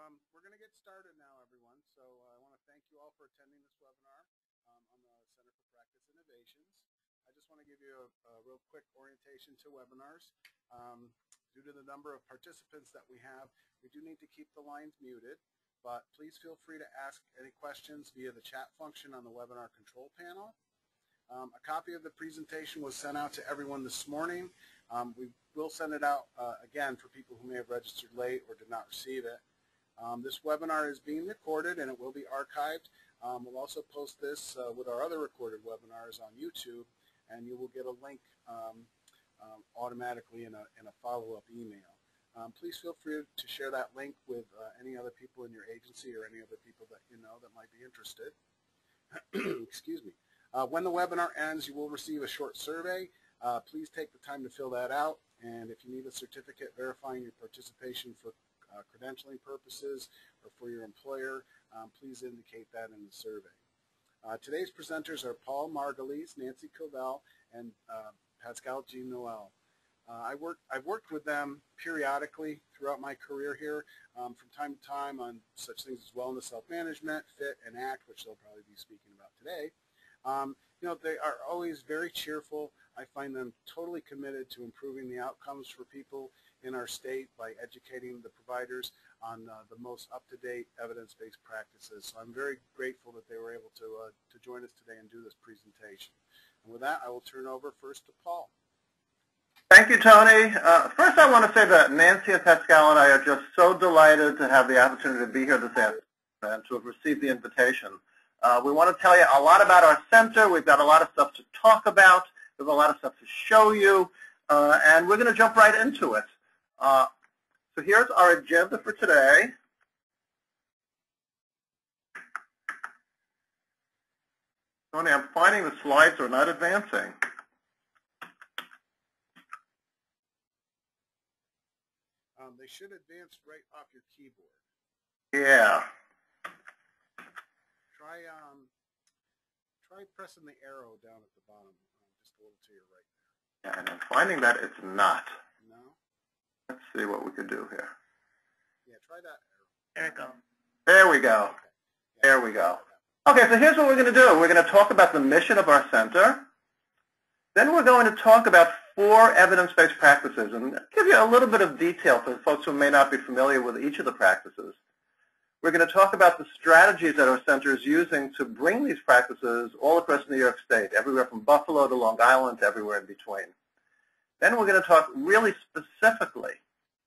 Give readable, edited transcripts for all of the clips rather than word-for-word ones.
We're going to get started now, everyone. So I want to thank you all for attending this webinar on the Center for Practice Innovations. I just want to give you a real quick orientation to webinars. Due to the number of participants that we have, we do need to keep the lines muted, but please feel free to ask any questions via the chat function on the webinar control panel. A copy of the presentation was sent out to everyone this morning. We will send it out again for people who may have registered late or did not receive it. This webinar is being recorded and it will be archived. We'll also post this with our other recorded webinars on YouTube, and you will get a link automatically in a follow-up email. Please feel free to share that link with any other people in your agency or any other people that you know that might be interested. Excuse me. When the webinar ends, you will receive a short survey. Please take the time to fill that out, and if you need a certificate verifying your participation for credentialing purposes or for your employer, please indicate that in the survey. Today's presenters are Paul Margulies, Nancy Covell, and Pascal G. Noel. I've worked with them periodically throughout my career here, from time to time on such things as wellness, self-management, fit, and act, which they'll probably be speaking about today. You know, they are always very cheerful. I find them totally committed to improving the outcomes for people in our state by educating the providers on the most up-to-date evidence-based practices. So I'm very grateful that they were able to join us today and do this presentation. And with that, I will turn over first to Paul. Thank you, Tony. First, I want to say that Nancy and Pascal and I are just so delighted to have the opportunity to be here this afternoon and to have received the invitation. We want to tell you a lot about our center. We've got a lot of stuff to talk about. We have a lot of stuff to show you, and we're going to jump right into it. So here's our agenda for today. Tony, I'm finding the slides are not advancing. They should advance right off your keyboard. Yeah. Try pressing the arrow down at the bottom, just a little to your right there. Yeah, and I'm finding that it's not. No? Let's see what we could do here. Yeah, try that arrow. There it goes. There we go. Okay. Yeah, there we go. Okay, so here's what we're going to do. We're going to talk about the mission of our center. Then we're going to talk about 4 evidence-based practices and give you a little bit of detail for folks who may not be familiar with each of the practices. We're going to talk about the strategies that our center is using to bring these practices all across New York State, everywhere from Buffalo to Long Island to everywhere in between. Then we're going to talk really specifically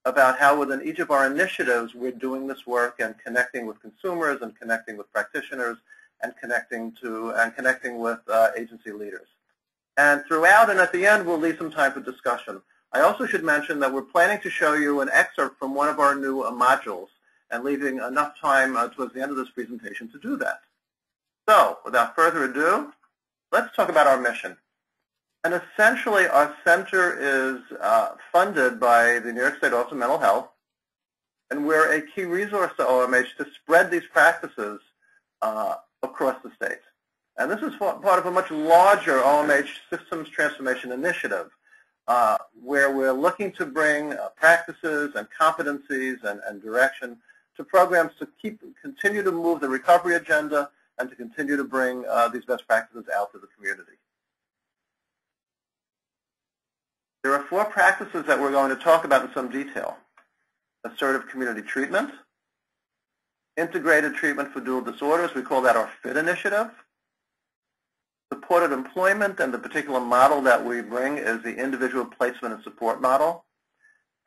about how within each of our initiatives we're doing this work and connecting with consumers and connecting with practitioners and connecting with agency leaders. And throughout and at the end, we'll leave some time for discussion. I also should mention that we're planning to show you an excerpt from one of our new modules and leaving enough time towards the end of this presentation to do that. So, without further ado, let's talk about our mission. And essentially, our center is funded by the New York State Office of Mental Health, and we're a key resource to OMH to spread these practices across the state. And this is part of a much larger OMH systems transformation initiative where we're looking to bring practices and competencies and direction to programs to continue to move the recovery agenda and to continue to bring these best practices out to the community. There are 4 practices that we're going to talk about in some detail. Assertive Community Treatment, Integrated Treatment for Dual Disorders, we call that our FIT initiative. Supported employment, and the particular model that we bring is the individual placement and support model.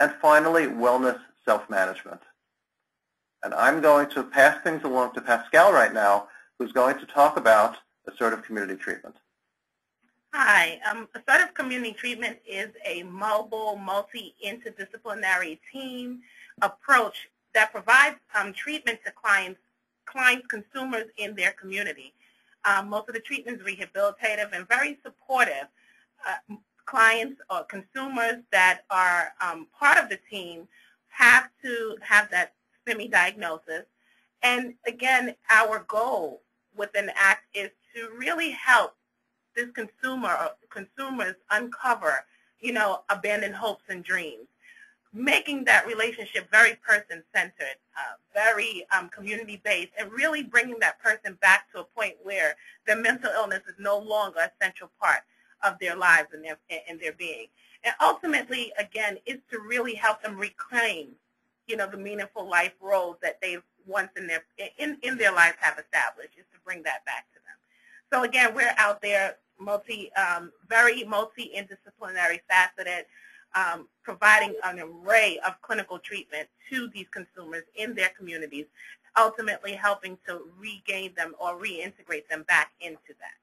And finally, wellness self-management. And I'm going to pass things along to Pascal right now, who's going to talk about assertive community treatment. Hi. Assertive Community Treatment is a mobile, multi-interdisciplinary team approach that provides treatment to clients, consumers in their community. Most of the treatment is rehabilitative and very supportive. Clients or consumers that are part of the team have to have that semi-diagnosis. And again, our goal within ACT is to really help this consumers uncover, abandoned hopes and dreams. making that relationship very person-centered, very community-based, and really bringing that person back to a point where their mental illness is no longer a central part of their lives and their being. And ultimately, again, is to really help them reclaim, the meaningful life roles that they've once in their lives have established, is to bring that back to them. So again, we're out there, very multi-interdisciplinary, faceted, providing an array of clinical treatment to these consumers in their communities, ultimately helping to regain them or reintegrate them back into that.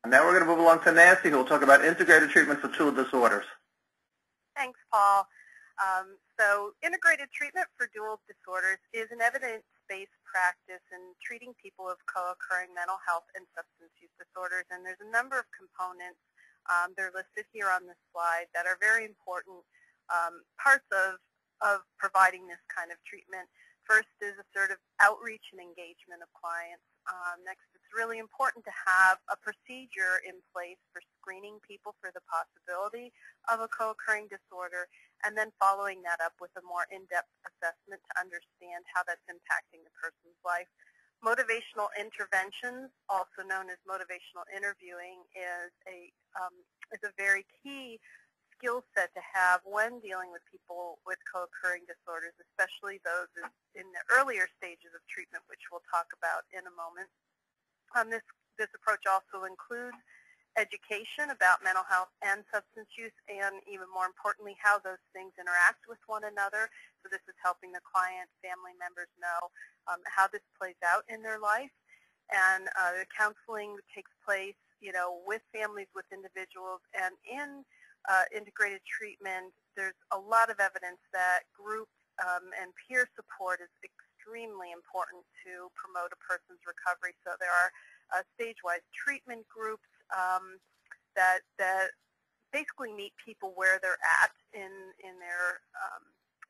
And now we're going to move along to Nancy, who will talk about integrated treatment for dual disorders. Thanks, Paul. So integrated treatment for dual disorders is an evidence-based practice in treating people with co-occurring mental health and substance use disorders. And there's a number of components, they're listed here on this slide, that are very important parts of providing this kind of treatment. First is assertive outreach and engagement of clients. Next, it's really important to have a procedure in place for screening people for the possibility of a co-occurring disorder, and then following that up with a more in-depth assessment to understand how that's impacting the person's life. Motivational interventions, also known as motivational interviewing, is a very key skill set to have when dealing with people with co-occurring disorders, especially those in the earlier stages of treatment, which we'll talk about in a moment. This approach also includes education about mental health and substance use, and even more importantly, how those things interact with one another. So this is helping the client, family members know how this plays out in their life. And the counseling takes place, with families, with individuals, and in integrated treatment, there's a lot of evidence that group and peer support is extremely important to promote a person's recovery. So there are stage-wise treatment groups that basically meet people where they're at in their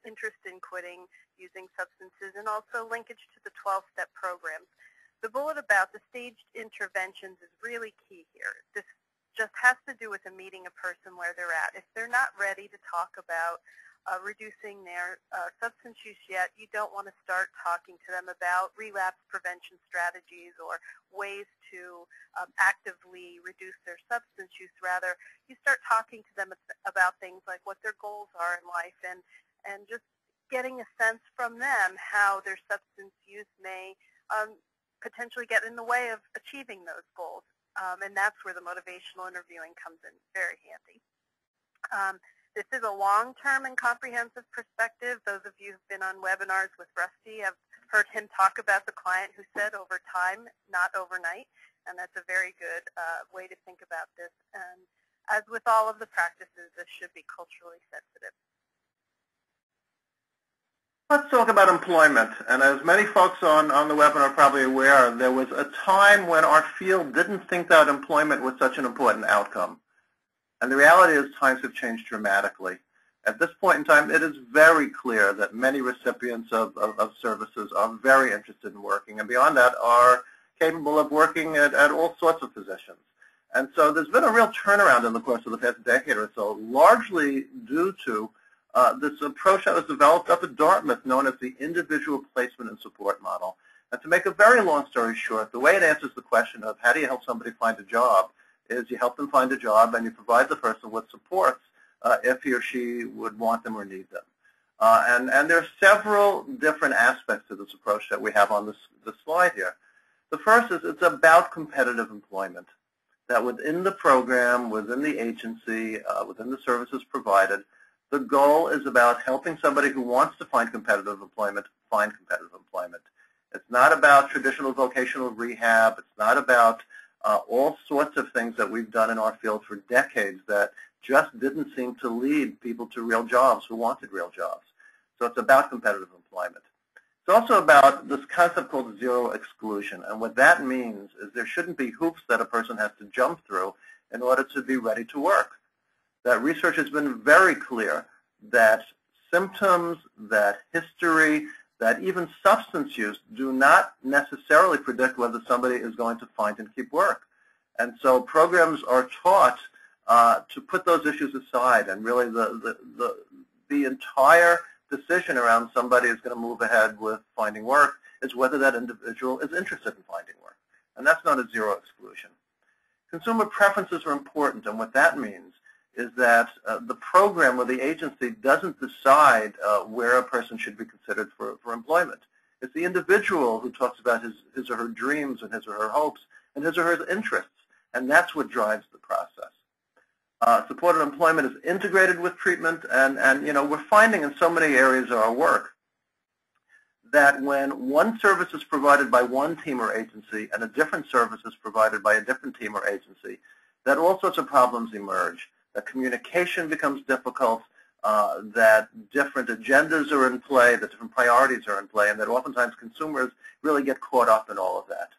interest in quitting using substances, and also linkage to the 12-step programs. The bullet about the staged interventions is really key here. This just has to do with meeting a person where they're at. If they're not ready to talk about reducing their substance use yet, you don't want to start talking to them about relapse prevention strategies or ways to actively reduce their substance use. Rather, you start talking to them about things like what their goals are in life, and just getting a sense from them how their substance use may potentially get in the way of achieving those goals. And that's where the motivational interviewing comes in very handy. This is a long-term and comprehensive perspective. Those of you who've been on webinars with Rusty have heard him talk about the client who said over time, not overnight, and that's a very good way to think about this. And as with all of the practices, this should be culturally sensitive. Let's talk about employment. And as many folks on the webinar are probably aware, there was a time when our field didn't think that employment was such an important outcome. And the reality is times have changed dramatically. At this point in time, it is very clear that many recipients of services are very interested in working, and beyond that are capable of working at all sorts of positions. And so there's been a real turnaround in the course of the past decade or so, largely due to this approach that was developed up at Dartmouth known as the individual placement and support model. And to make a very long story short, the way it answers the question of how do you help somebody find a job is you help them find a job and you provide the person with supports if he or she would want them or need them. And there are several different aspects to this approach that we have on this slide here. The first is it's about competitive employment, that within the program, within the agency, within the services provided, the goal is about helping somebody who wants to find competitive employment find competitive employment. It's not about traditional vocational rehab. It's not about all sorts of things that we've done in our field for decades that just didn't seem to lead people to real jobs who wanted real jobs. So it's about competitive employment. It's also about this concept called zero exclusion. And what that means is there shouldn't be hoops that a person has to jump through in order to be ready to work. That research has been very clear that symptoms, that history, that even substance use do not necessarily predict whether somebody is going to find and keep work. And so programs are taught to put those issues aside, and really the entire decision around somebody is going to move ahead with finding work is whether that individual is interested in finding work. And that's not a zero exclusion. Consumer preferences are important, and what that means is that the program or the agency doesn't decide where a person should be considered for employment. It's the individual who talks about his or her dreams and his or her hopes and his or her interests, and that's what drives the process. Supported employment is integrated with treatment, and you know, we're finding in so many areas of our work that when one service is provided by one team or agency and a different service is provided by a different team or agency, that all sorts of problems emerge. That communication becomes difficult, that different agendas are in play, that different priorities are in play, and that oftentimes consumers really get caught up in all of that.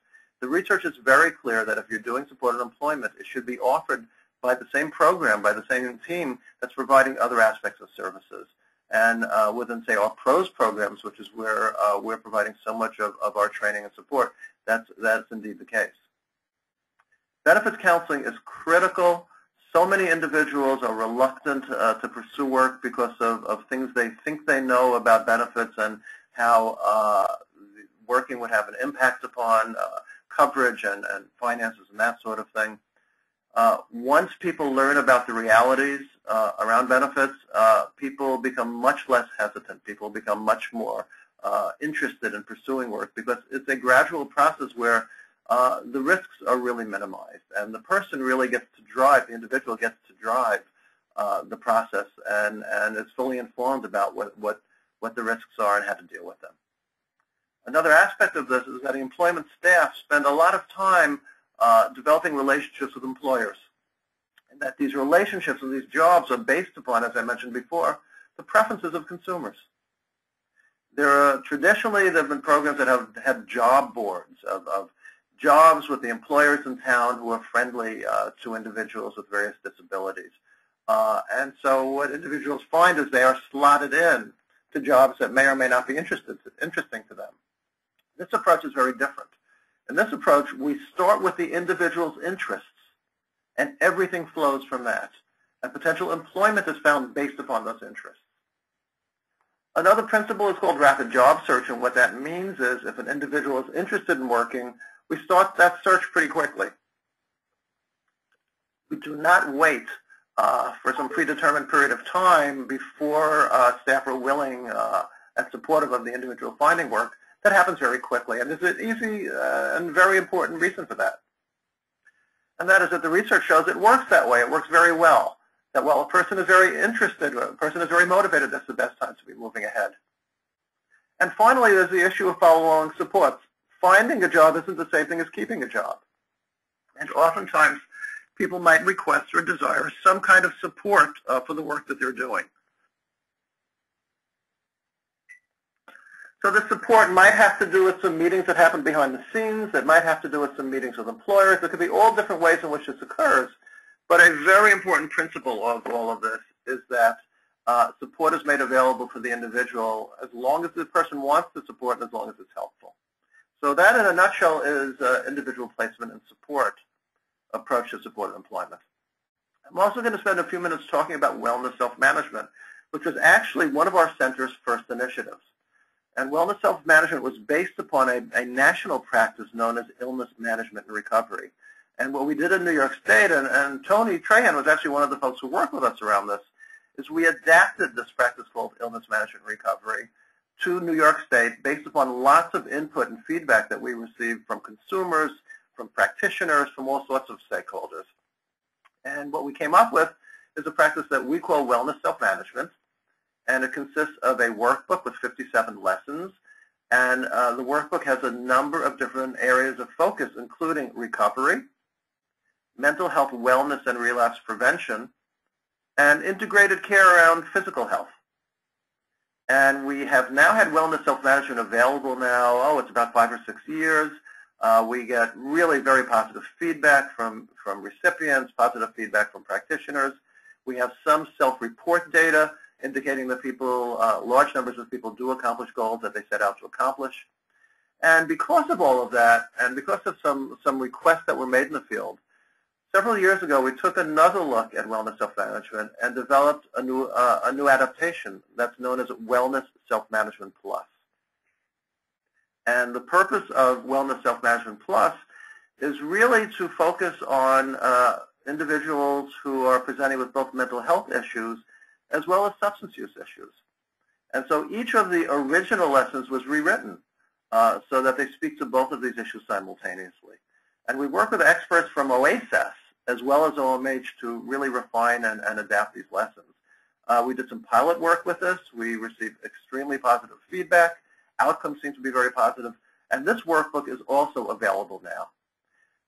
The research is very clear that if you're doing supported employment, it should be offered by the same program, by the same team that's providing other aspects of services. And within, say, our PROS programs, which is where we're providing so much of our training and support, that's indeed the case. Benefits counseling is critical. So many individuals are reluctant to pursue work because of things they think they know about benefits and how working would have an impact upon coverage and finances and that sort of thing. Once people learn about the realities around benefits, people become much less hesitant. People become much more interested in pursuing work because it's a gradual process where the risks are really minimized, and the person really gets to drive, the individual gets to drive the process and is fully informed about what the risks are and how to deal with them. Another aspect of this is that the employment staff spend a lot of time developing relationships with employers, and that these relationships and these jobs are based upon, as I mentioned before, the preferences of consumers. Traditionally, there have been programs that have had job boards of jobs with the employers in town who are friendly to individuals with various disabilities. And so what individuals find is they are slotted in to jobs that may or may not be interesting to them. This approach is very different. In this approach, we start with the individual's interests, and everything flows from that. And potential employment is found based upon those interests. Another principle is called rapid job search, and what that means is if an individual is interested in working, we start that search pretty quickly. We do not wait for some predetermined period of time before staff are willing and supportive of the individual finding work. That happens very quickly, and there's an easy and very important reason for that. And that is that the research shows it works that way. It works very well. That while a person is very interested, a person is very motivated, that's the best time to be moving ahead. And finally, there's the issue of follow-along supports. Finding a job isn't the same thing as keeping a job. And oftentimes, people might request or desire some kind of support for the work that they're doing. So the support might have to do with some meetings that happen behind the scenes. It might have to do with some meetings with employers. There could be all different ways in which this occurs. But a very important principle of all of this is that support is made available for the individual as long as the person wants the support and as long as it's helpful. So that, in a nutshell, is individual placement and support approach to supported employment. I'm also going to spend a few minutes talking about wellness self-management, which was actually one of our center's first initiatives. And wellness self-management was based upon a national practice known as illness management and recovery. And what we did in New York State, and Tony Trahan was actually one of the folks who worked with us around this, is we adapted this practice called illness management and recovery to New York State based upon lots of input and feedback that we received from consumers, from practitioners, from all sorts of stakeholders. And what we came up with is a practice that we call wellness self-management, and it consists of a workbook with 57 lessons. And the workbook has a number of different areas of focus, including recovery, mental health wellness and relapse prevention, and integrated care around physical health. And we have now had wellness self-management available now, it's about 5 or 6 years. We get really very positive feedback from recipients, positive feedback from practitioners. We have some self-report data indicating that people, large numbers of people do accomplish goals that they set out to accomplish. And because of all of that, and because of some requests that were made in the field, several years ago we took another look at wellness self-management and developed a new adaptation that's known as Wellness Self-Management Plus. And the purpose of Wellness Self-Management Plus is really to focus on individuals who are presenting with both mental health issues as well as substance use issues. And so each of the original lessons was rewritten so that they speak to both of these issues simultaneously. And we work with experts from OASIS as well as OMH to really refine and adapt these lessons. We did some pilot work with this. We received extremely positive feedback. Outcomes seem to be very positive. And this workbook is also available now.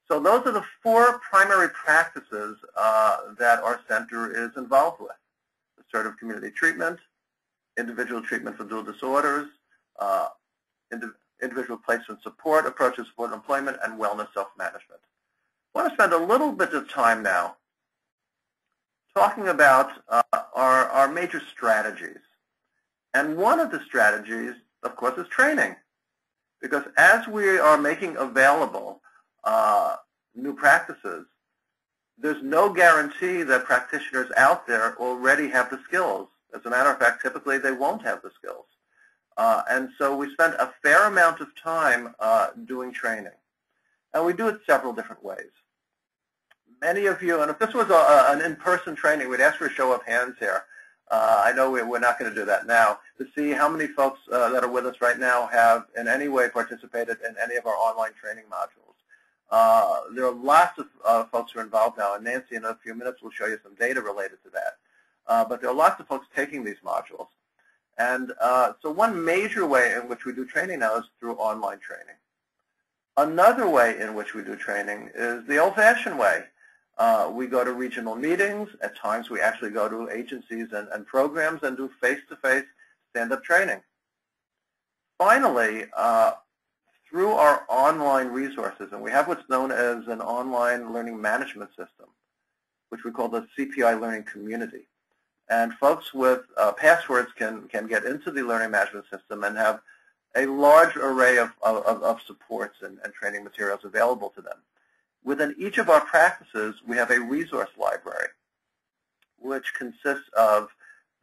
So those are the 4 primary practices that our center is involved with: assertive community treatment, individual treatment for dual disorders, individual placement support, approaches support employment, and wellness self-management. I want to spend a little bit of time now talking about our major strategies. And one of the strategies, of course, is training. Because as we are making available new practices, there's no guarantee that practitioners out there already have the skills. As a matter of fact, typically they won't have the skills. And so we spend a fair amount of time doing training. And we do it several different ways. Many of you, and if this was an in-person training, we'd ask for a show of hands here. I know we're not going to do that now, to see how many folks that are with us right now have in any way participated in any of our online training modules. There are lots of folks who are involved now, and Nancy in a few minutes will show you some data related to that. But there are lots of folks taking these modules. And so one major way in which we do training now is through online training. Another way in which we do training is the old-fashioned way. We go to regional meetings. At times we actually go to agencies and programs and do face-to-face stand-up training. Finally, through our online resources, and we have what's known as an online learning management system, which we call the CPI Learning Community. And folks with passwords can get into the learning management system and have a large array of supports and training materials available to them. Within each of our practices, we have a resource library, which consists of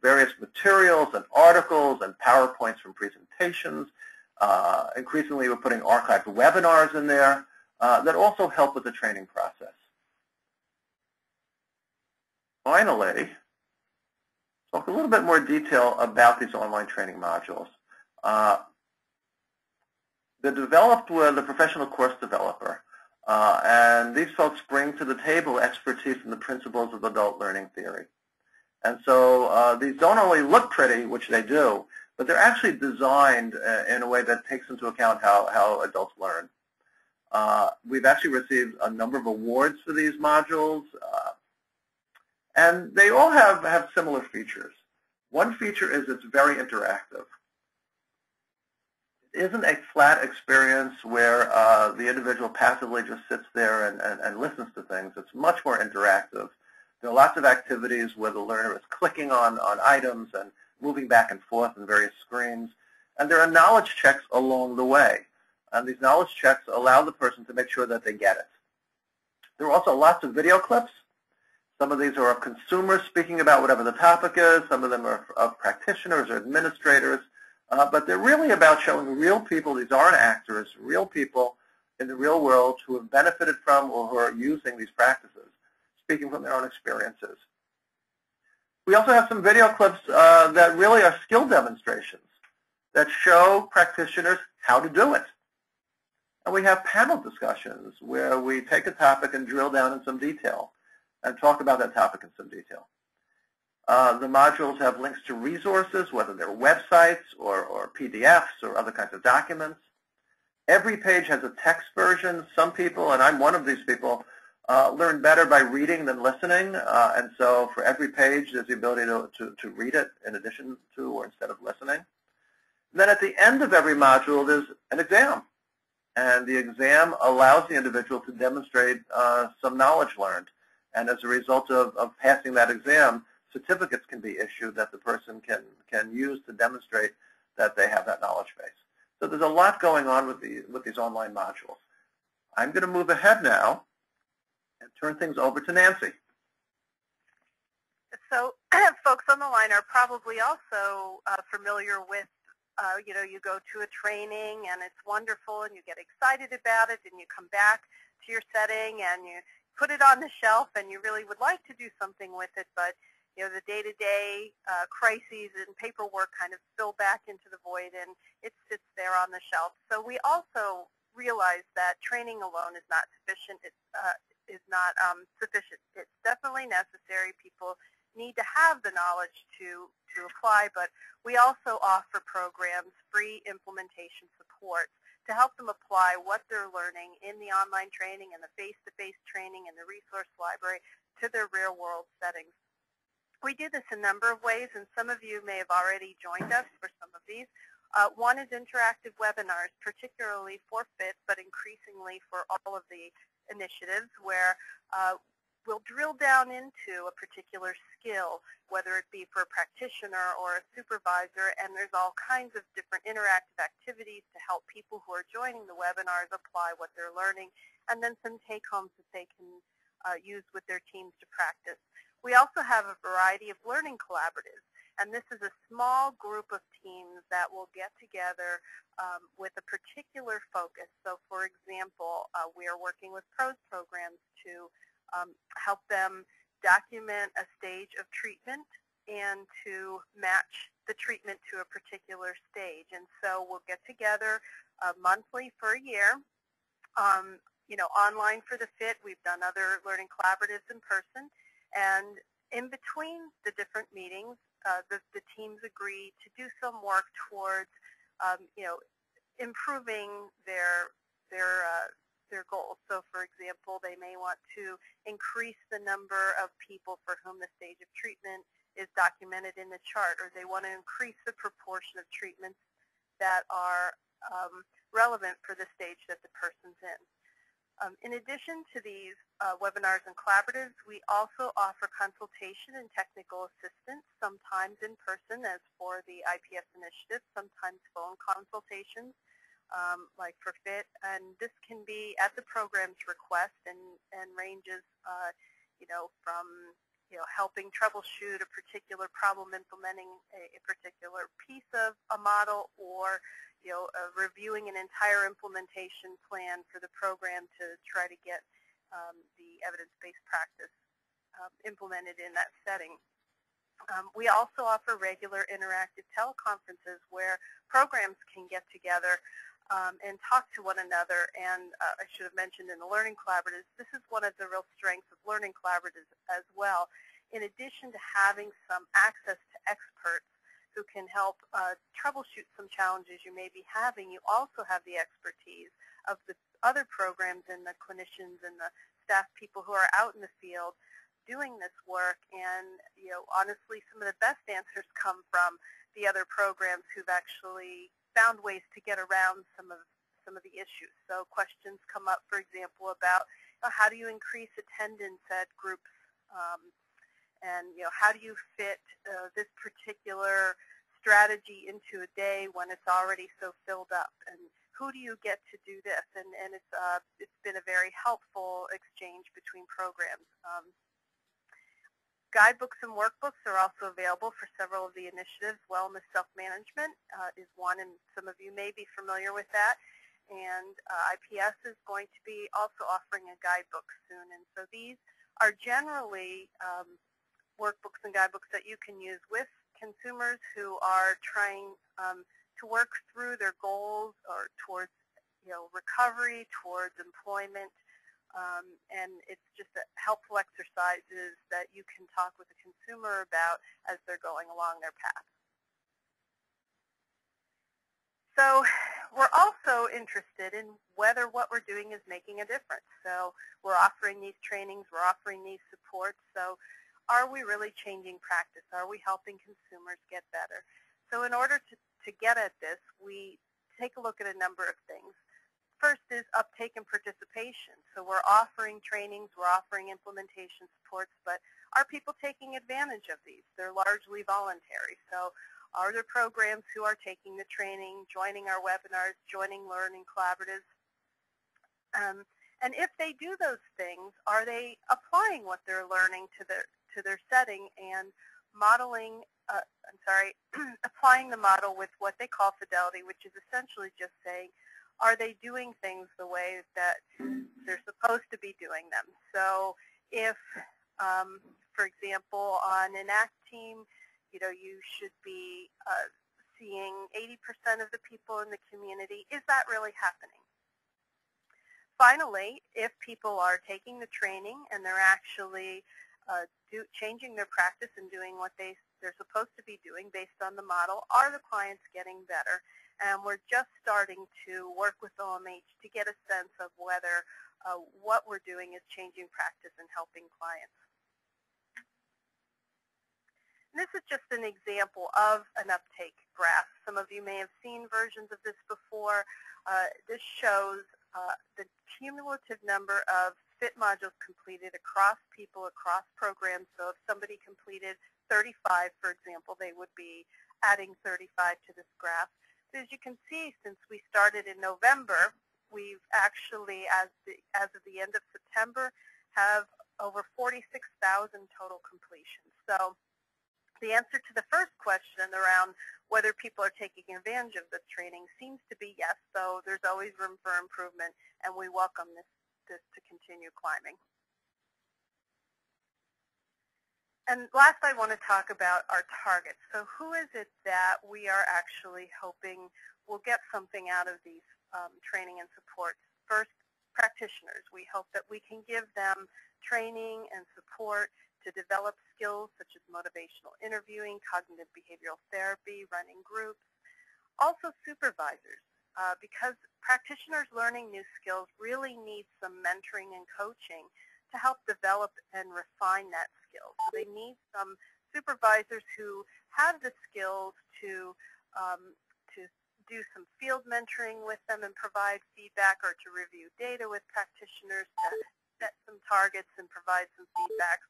various materials and articles and PowerPoints from presentations. Increasingly, we're putting archived webinars in there that also help with the training process. Finally, talk a little bit more detail about these online training modules. They're developed with a professional course developer, and these folks bring to the table expertise in the principles of adult learning theory. And so these don't only look pretty, which they do, but they're actually designed in a way that takes into account how adults learn. We've actually received a number of awards for these modules, and they all have similar features. One feature is it's very interactive. It isn't a flat experience where the individual passively just sits there and listens to things. It's much more interactive. There are lots of activities where the learner is clicking on items and moving back and forth on various screens. And there are knowledge checks along the way. And these knowledge checks allow the person to make sure that they get it. There are also lots of video clips. Some of these are of consumers speaking about whatever the topic is. Some of them are of practitioners or administrators. But they're really about showing real people. These aren't actors, real people in the real world who have benefited from or who are using these practices, speaking from their own experiences. We also have some video clips that really are skill demonstrations that show practitioners how to do it. And we have panel discussions where we take a topic and drill down in some detail and talk about that topic in some detail. The modules have links to resources, whether they're websites or PDFs or other kinds of documents. Every page has a text version. Some people, and I'm one of these people, learn better by reading than listening. And so for every page, there's the ability to read it in addition to or instead of listening. And then at the end of every module, there's an exam. And the exam allows the individual to demonstrate some knowledge learned. And as a result of passing that exam, certificates can be issued that the person can use to demonstrate that they have that knowledge base. So there's a lot going on with these online modules. I'm going to move ahead now and turn things over to Nancy. So folks on the line are probably also familiar with, you go to a training and it's wonderful and you get excited about it and you come back to your setting and you put it on the shelf and you really would like to do something with it, but the day-to-day crises and paperwork kind of spill back into the void and it sits there on the shelf. So we also realize that training alone is not sufficient. It's definitely necessary. People need to have the knowledge to apply, but we also offer programs, free implementation support to help them apply what they're learning in the online training and the face-to-face training and the resource library to their real-world settings. We do this a number of ways, and some of you may have already joined us for some of these. One is interactive webinars, particularly for FIT, but increasingly for all of the initiatives, where we'll drill down into a particular skill, whether it be for a practitioner or a supervisor, and there's all kinds of different interactive activities to help people who are joining the webinars apply what they're learning, and then some take-homes that they can use with their teams to practice. We also have a variety of learning collaboratives, and this is a small group of teams that will get together with a particular focus. So for example, we are working with PROS programs to help them document a stage of treatment and to match the treatment to a particular stage. And so we'll get together monthly for a year. Online for the FIT, we've done other learning collaboratives in person. And in between the different meetings, the teams agree to do some work towards, improving their goals. So, for example, they may want to increase the number of people for whom the stage of treatment is documented in the chart, or they want to increase the proportion of treatments that are relevant for the stage that the person's in. In addition to these webinars and collaboratives, we also offer consultation and technical assistance, sometimes in person as for the IPS initiative, sometimes phone consultations like for FIT, and this can be at the program's request and ranges from helping troubleshoot a particular problem implementing a particular piece of a model, or reviewing an entire implementation plan for the program to try to get the evidence-based practice implemented in that setting. We also offer regular interactive teleconferences where programs can get together and talk to one another. And I should have mentioned in the learning collaboratives, this is one of the real strengths of learning collaboratives as well. In addition to having some access to experts who can help troubleshoot some challenges you may be having, you also have the expertise of the other programs and the clinicians and the staff people who are out in the field doing this work. And honestly, some of the best answers come from the other programs who've actually found ways to get around some of the issues. So questions come up, for example, about how do you increase attendance at groups, and how do you fit this particular strategy into a day when it's already so filled up, and who do you get to do this? And it's been a very helpful exchange between programs. Guidebooks and workbooks are also available for several of the initiatives. Wellness self-management is one, and some of you may be familiar with that. And IPS is going to be also offering a guidebook soon. And so these are generally workbooks and guidebooks that you can use with consumers who are trying to work through their goals or towards recovery, towards employment. And it's just helpful exercises that you can talk with the consumer about as they're going along their path. So we're also interested in whether what we're doing is making a difference. So we're offering these trainings, we're offering these supports. So are we really changing practice? Are we helping consumers get better? So in order to get at this, we take a look at a number of things. first is uptake and participation. So we're offering trainings, we're offering implementation supports, but are people taking advantage of these? They're largely voluntary. So are there programs who are taking the training, joining our webinars, joining learning collaboratives? And if they do those things, are they applying what they're learning to their setting and modeling, applying the model with what they call fidelity, which is essentially just saying, are they doing things the way that they're supposed to be doing them? So if, for example, on an ACT team, you should be seeing 80% of the people in the community. Is that really happening? Finally, if people are taking the training and they're actually changing their practice and doing what they're supposed to be doing based on the model, are the clients getting better? And we're just starting to work with OMH to get a sense of whether what we're doing is changing practice and helping clients. And this is just an example of an uptake graph. Some of you may have seen versions of this before. This shows the cumulative number of FIT modules completed across people, across programs. So if somebody completed 35, for example, they would be adding 35 to this graph. But as you can see, since we started in November, we've actually, as of the end of September, have over 46,000 total completions. So the answer to the first question around whether people are taking advantage of the training seems to be yes, so there's always room for improvement, and we welcome this to continue climbing. And last, I want to talk about our targets. So who is it that we are actually hoping will get something out of these training and supports? First, practitioners. We hope that we can give them training and support to develop skills such as motivational interviewing, cognitive behavioral therapy, running groups. Also supervisors, because practitioners learning new skills really need some mentoring and coaching to help develop and refine that skill. So they need some supervisors who have the skills to do some field mentoring with them and provide feedback, or to review data with practitioners, to set some targets and provide some feedback.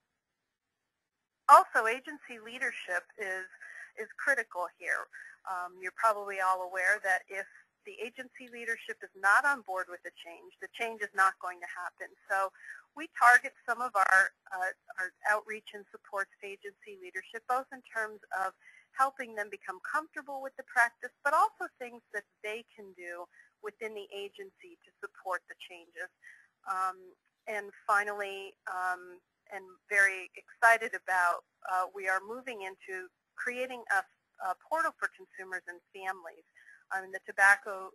Also, agency leadership is critical here. You're probably all aware that if the agency leadership is not on board with the change is not going to happen. So we target some of our outreach and supports to agency leadership, both in terms of helping them become comfortable with the practice, but also things that they can do within the agency to support the changes. And finally, and very excited about, we are moving into creating a portal for consumers and families. The tobacco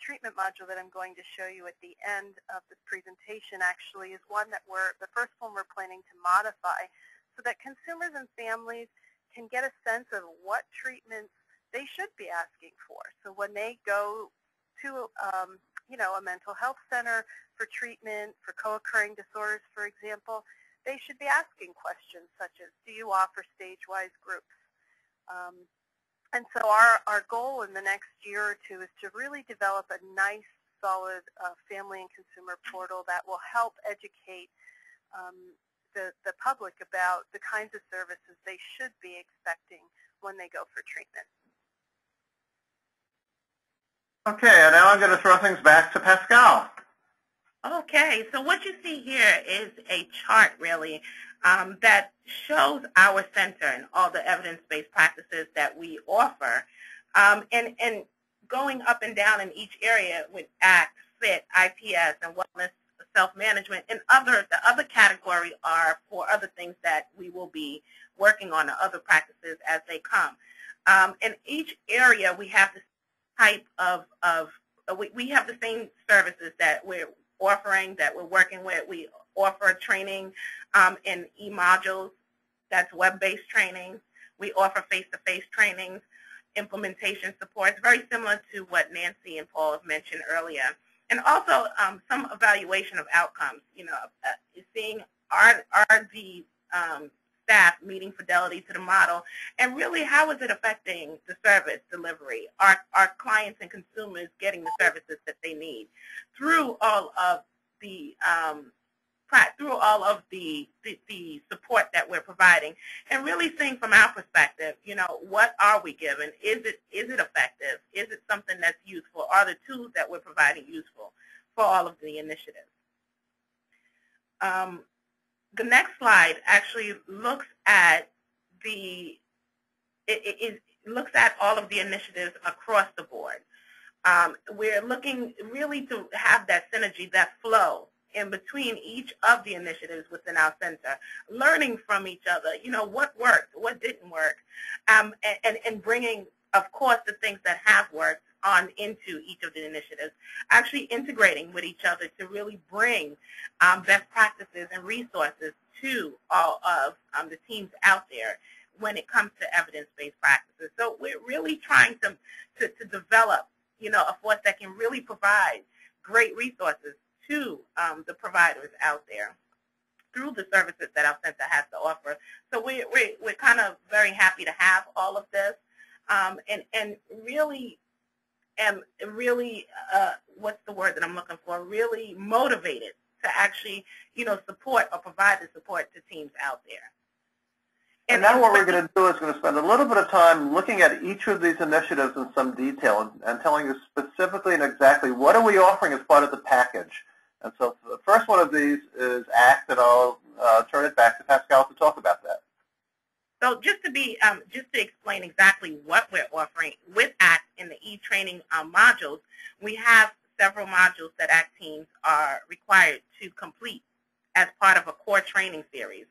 treatment module that I'm going to show you at the end of this presentation actually is one that the first one we're planning to modify so that consumers and families can get a sense of what treatments they should be asking for. So when they go to a mental health center for treatment, for co-occurring disorders, for example, they should be asking questions such as, do you offer stage-wise groups? And so our goal in the next year or two is to really develop a nice, solid family and consumer portal that will help educate the public about the kinds of services they should be expecting when they go for treatment. Okay, and now I'm going to throw things back to Pascal. Okay, so what you see here is a chart, really, that shows our center and all the evidence-based practices that we offer, and going up and down in each area with ACT, FIT, IPS, and wellness, self-management, and the other category are for other things that we will be working on, the other practices as they come. In each area, we have this type of we have the same services that we're offering, that we're working with. We offer training in e-modules, that's web-based training. We offer face-to-face trainings, implementation support. It's very similar to what Nancy and Paul have mentioned earlier. And also some evaluation of outcomes, seeing are the staff meeting fidelity to the model, and really how is it affecting the service delivery? Are clients and consumers getting the services that they need through all of the the support that we're providing, and really seeing from our perspective, you know, what are we given? Is it effective? Is it something that's useful? Are the tools that we're providing useful for all of the initiatives? The next slide actually looks at looks at all of the initiatives across the board. We're looking really to have that synergy, that flow in between each of the initiatives within our center, learning from each other, you know, what worked, what didn't work, and bringing, of course, the things that have worked on into each of the initiatives, actually integrating with each other to really bring best practices and resources to all of the teams out there when it comes to evidence-based practices. So we're really trying to develop, you know, a force that can really provide great resources to the providers out there through the services that our center has to offer. So we're kind of very happy to have all of this, and really what's the word that I'm looking for? Really motivated to actually, you know, support or provide the support to teams out there. And now what we're going to do is going to spend a little bit of time looking at each of these initiatives in some detail and telling you specifically and exactly what are we offering as part of the package. And so the first one of these is ACT, and I'll turn it back to Pascal to talk about that. So just to explain exactly what we're offering with ACT in the e-training modules, we have several modules that ACT teams are required to complete as part of a core training series.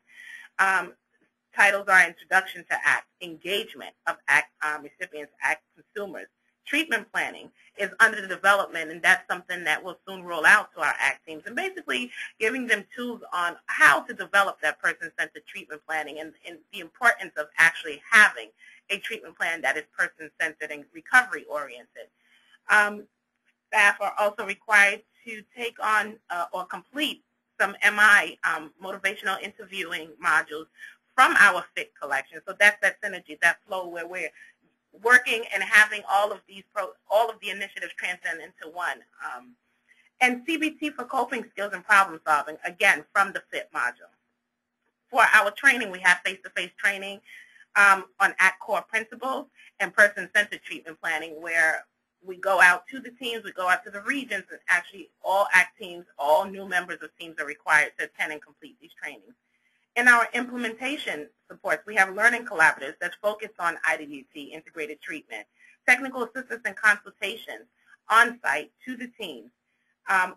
Titles are Introduction to ACT, Engagement of ACT recipients, ACT consumers. Treatment planning is under development, and that's something that will soon roll out to our ACT teams, and basically giving them tools on how to develop that person-centered treatment planning and the importance of actually having a treatment plan that is person-centered and recovery-oriented. Staff are also required to take on or complete some MI, motivational interviewing modules from our FIT collection. So that's that synergy, that flow where we're working and having all of the initiatives transcend into one. And CBT for coping skills and problem solving, again, from the FIT module. For our training, we have face-to-face training on ACT core principles and person-centered treatment planning, where we go out to the teams, we go out to the regions, and actually all ACT teams, all new members of teams are required to attend and complete these trainings. In our implementation supports, we have learning collaboratives that's focused on IDDT, integrated treatment, technical assistance and consultations on site to the teams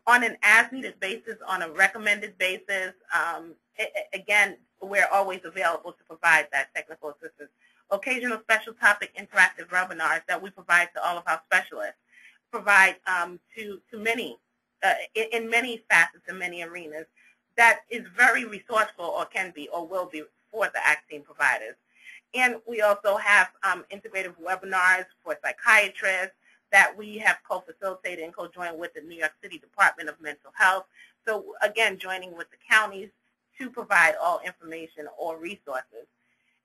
on an as-needed basis, on a recommended basis. Again, we're always available to provide that technical assistance. Occasional special topic interactive webinars that we provide to all of our specialists, provide to many, in many facets and many arenas, that is very resourceful, or can be, or will be, for the ACT team providers. And we also have integrative webinars for psychiatrists that we have co-facilitated and co-joined with the New York City Department of Mental Health. So again, joining with the counties to provide all information or resources.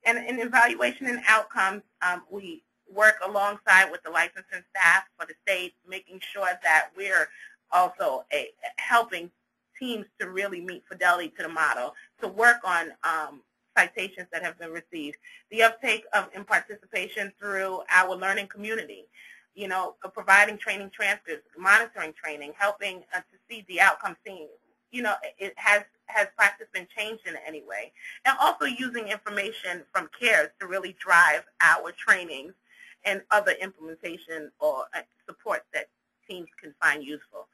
And in evaluation and outcomes, we work alongside with the licensing staff for the state, making sure that we're also helping teams to really meet fidelity to the model, to work on citations that have been received, the uptake of and participation through our learning community, you know, providing training transcripts, monitoring training, helping to see the outcome seen. You know, has practice been changed in any way? And also using information from CARES to really drive our trainings and other implementation or support that teams can find useful.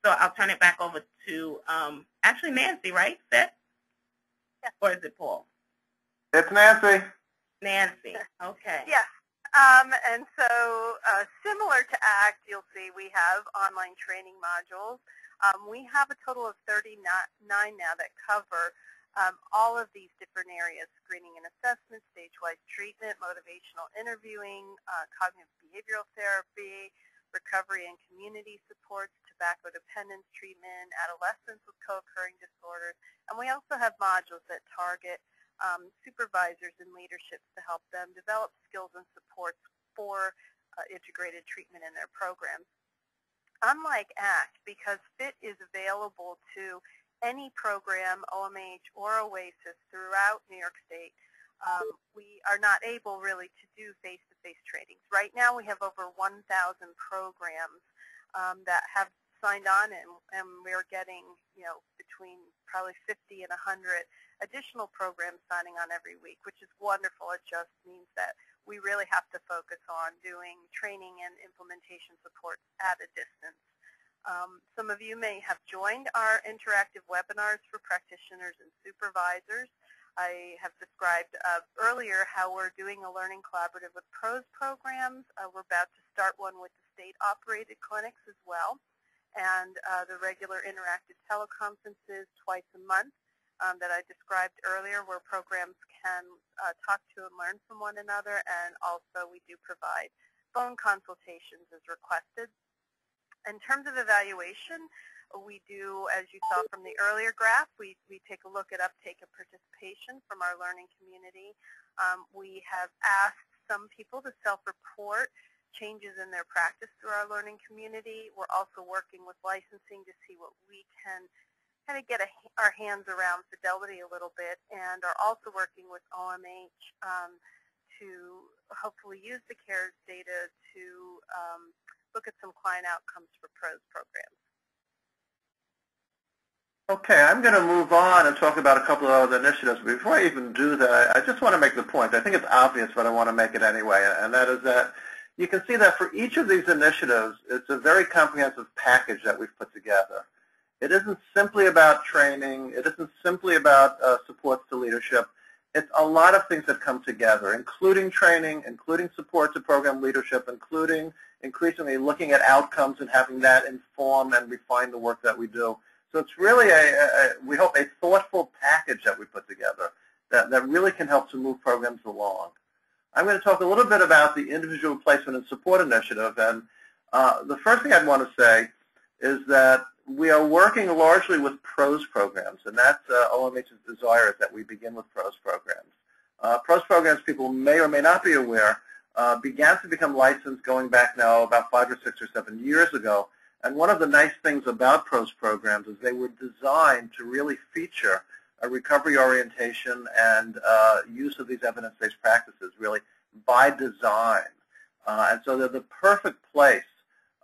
So I'll turn it back over to, actually Nancy, right, Seth? Yes. Or is it Paul? It's Nancy. Nancy, okay. Yes. And so similar to ACT, you'll see we have online training modules. We have a total of 39 now that cover all of these different areas: screening and assessment, stage-wise treatment, motivational interviewing, cognitive behavioral therapy, recovery and community supports, tobacco dependence treatment, adolescents with co-occurring disorders. And we also have modules that target supervisors and leaderships to help them develop skills and supports for integrated treatment in their programs. Unlike ACT, because FIT is available to any program, OMH or OASIS throughout New York State, we are not able really to do face-to-face trainings. Right now we have over 1,000 programs that have signed on, and we're getting, between probably 50 and 100 additional programs signing on every week, which is wonderful. It just means that we really have to focus on doing training and implementation support at a distance. Some of you may have joined our interactive webinars for practitioners and supervisors. I have described earlier how we're doing a learning collaborative with PROS programs. We're about to start one with the state-operated clinics as well, and the regular interactive teleconferences twice a month that I described earlier, where programs can talk to and learn from one another, and also we do provide phone consultations as requested. In terms of evaluation, we do, as you saw from the earlier graph, we take a look at uptake and participation from our learning community. We have asked some people to self-report changes in their practice through our learning community. We're also working with licensing to see what we can kind of get our hands around fidelity a little bit, and are also working with OMH to hopefully use the CARES data to look at some client outcomes for PROS programs. Okay, I'm going to move on and talk about a couple of other initiatives. Before I even do that, I just want to make the point. I think it's obvious, but I want to make it anyway, and that is that you can see that for each of these initiatives, it's a very comprehensive package that we've put together. It isn't simply about training. It isn't simply about supports to leadership. It's a lot of things that come together, including training, including support to program leadership, including increasingly looking at outcomes and having that inform and refine the work that we do. So it's really, we hope, a thoughtful package that we put together that really can help to move programs along. I'm going to talk a little bit about the individual placement and support initiative. And the first thing I'd want to say is that we are working largely with PROS programs, and that's OMH's desire is that we begin with PROS programs. PROS programs, people may or may not be aware, began to become licensed going back now about 5 or 6 or 7 years ago. And one of the nice things about PROS programs is they were designed to really feature a recovery orientation and use of these evidence-based practices really by design. And so they're the perfect place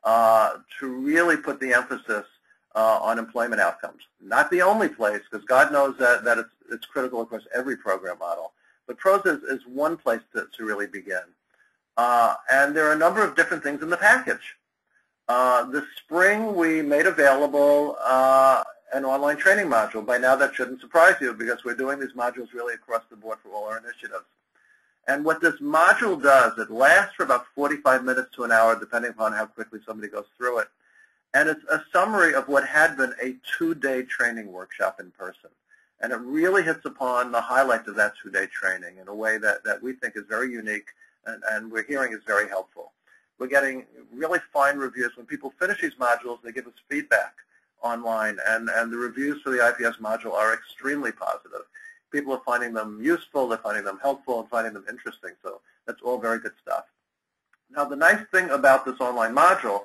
to really put the emphasis on employment outcomes. Not the only place, because God knows that it's critical across every program model. But PROS is one place to really begin. And there are a number of different things in the package. This spring, we made available an online training module. By now, that shouldn't surprise you, because we're doing these modules really across the board for all our initiatives. And what this module does, it lasts for about 45 minutes to an hour, depending upon how quickly somebody goes through it. And it's a summary of what had been a 2-day training workshop in person. And it really hits upon the highlights of that 2-day training in a way that we think is very unique and we're hearing is very helpful. We're getting really fine reviews. When people finish these modules, they give us feedback online, and the reviews for the IPS module are extremely positive. People are finding them useful, they're finding them helpful, and finding them interesting. So that's all very good stuff. Now, the nice thing about this online module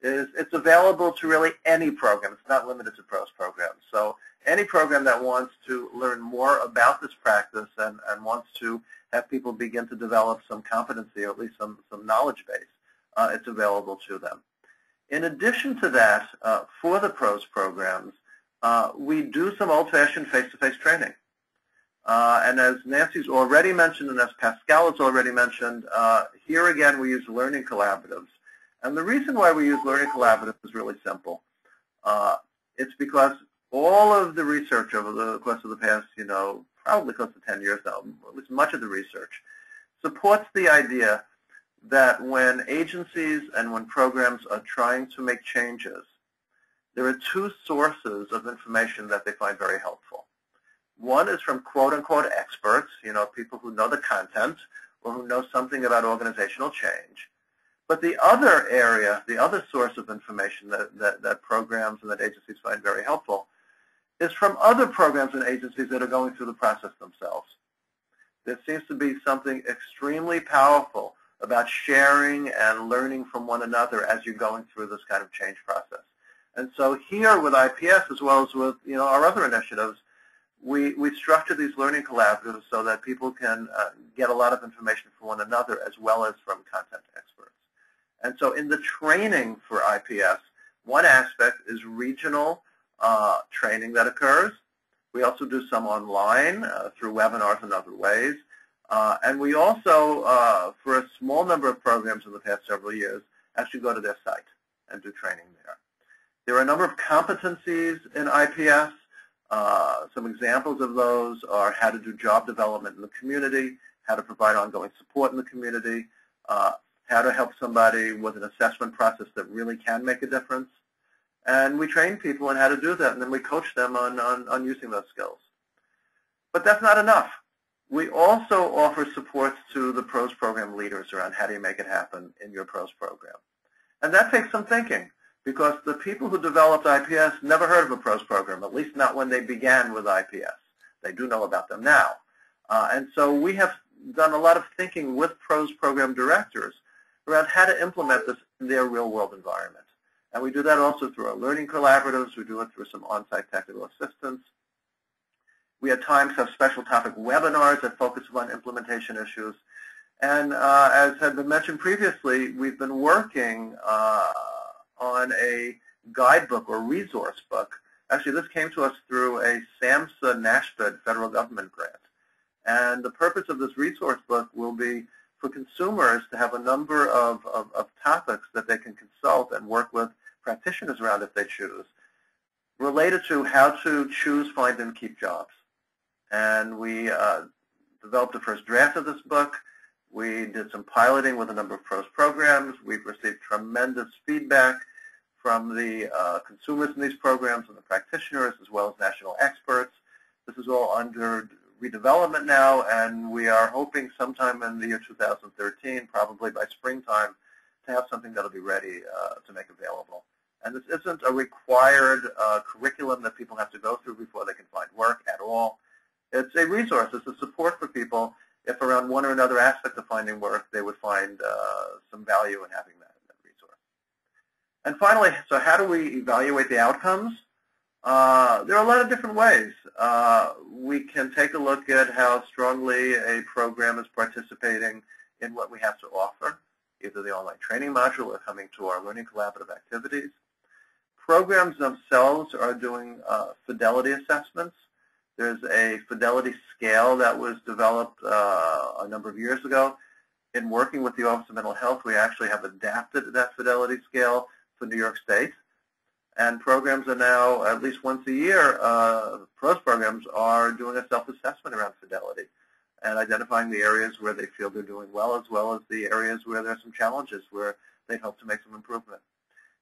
is it's available to really any program. It's not limited to PROS programs. So any program that wants to learn more about this practice and wants to have people begin to develop some competency, or at least some knowledge base, it's available to them. In addition to that, for the PROS programs, we do some old-fashioned face-to-face training. And as Nancy's already mentioned, and as Pascal has already mentioned, here again we use learning collaboratives. And the reason why we use learning collaboratives is really simple. It's because all of the research over the course of the past, probably close to 10 years now, at least much of the research, supports the idea that when agencies and when programs are trying to make changes, there are 2 sources of information that they find very helpful. One is from quote-unquote experts, people who know the content or who know something about organizational change. But the other area, the other source of information that programs and that agencies find very helpful is from other programs and agencies that are going through the process themselves. There seems to be something extremely powerful about sharing and learning from one another as you're going through this kind of change process. And so here with IPS, as well as with our other initiatives, we structure these learning collaboratives so that people can get a lot of information from one another as well as from content experts. And so in the training for IPS, one aspect is regional training that occurs. We also do some online through webinars and other ways. And we also, for a small number of programs in the past several years, actually go to their site and do training there. There are a number of competencies in IPS. Some examples of those are how to do job development in the community, how to provide ongoing support in the community, how to help somebody with an assessment process that really can make a difference. And we train people on how to do that, and then we coach them on using those skills. But that's not enough. We also offer supports to the PROS program leaders around how do you make it happen in your PROS program. And that takes some thinking, because the people who developed IPS never heard of a PROS program, at least not when they began with IPS. They do know about them now. And so we have done a lot of thinking with PROS program directors around how to implement this in their real-world environment. And we do that also through our learning collaboratives. We do it through some on-site technical assistance. We at times have special topic webinars that focus on implementation issues. And as had been mentioned previously, we've been working on a guidebook or resource book. Actually, this came to us through a SAMHSA NASHPD federal government grant. And the purpose of this resource book will be for consumers to have a number of topics that they can consult and work with practitioners around if they choose, related to how to choose, find, and keep jobs. And we developed the first draft of this book. We did some piloting with a number of PROS programs. We've received tremendous feedback from the consumers in these programs and the practitioners, as well as national experts. This is all under redevelopment now, and we are hoping sometime in the year 2013, probably by springtime, to have something that will be ready to make available. And this isn't a required curriculum that people have to go through before they can find work at all. It's a resource. It's a support for people if around one or another aspect of finding work, they would find some value in having that resource. And finally, so how do we evaluate the outcomes? There are a lot of different ways. We can take a look at how strongly a program is participating in what we have to offer, either the online training module or coming to our learning collaborative activities. Programs themselves are doing fidelity assessments. There's a fidelity scale that was developed a number of years ago. In working with the Office of Mental Health, we actually have adapted that fidelity scale for New York State. And programs are now, at least once a year, PROS programs are doing a self-assessment around fidelity and identifying the areas where they feel they're doing well as the areas where there are some challenges where they hope to make some improvement.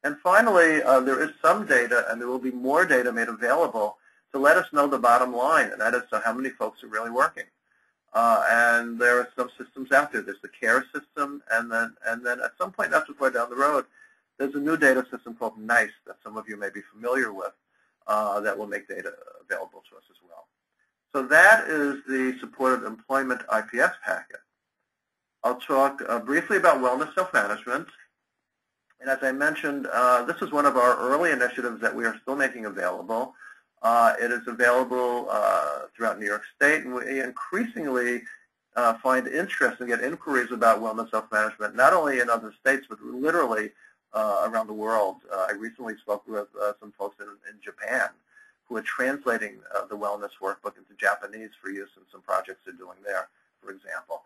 And finally, there is some data, and there will be more data made available to let us know the bottom line, and that is so how many folks are really working. And there are some systems out there. There's the CARE system, and then at some point not too far down the road, there's a new data system called NYS that some of you may be familiar with that will make data available to us as well. So that is the supported employment IPS packet. I'll talk briefly about wellness self-management. And as I mentioned, this is one of our early initiatives that we are still making available. It is available throughout New York State, and we increasingly find interest and get inquiries about wellness self-management, not only in other states, but literally around the world. I recently spoke with some folks in Japan who are translating the wellness workbook into Japanese for use in some projects they're doing there, for example.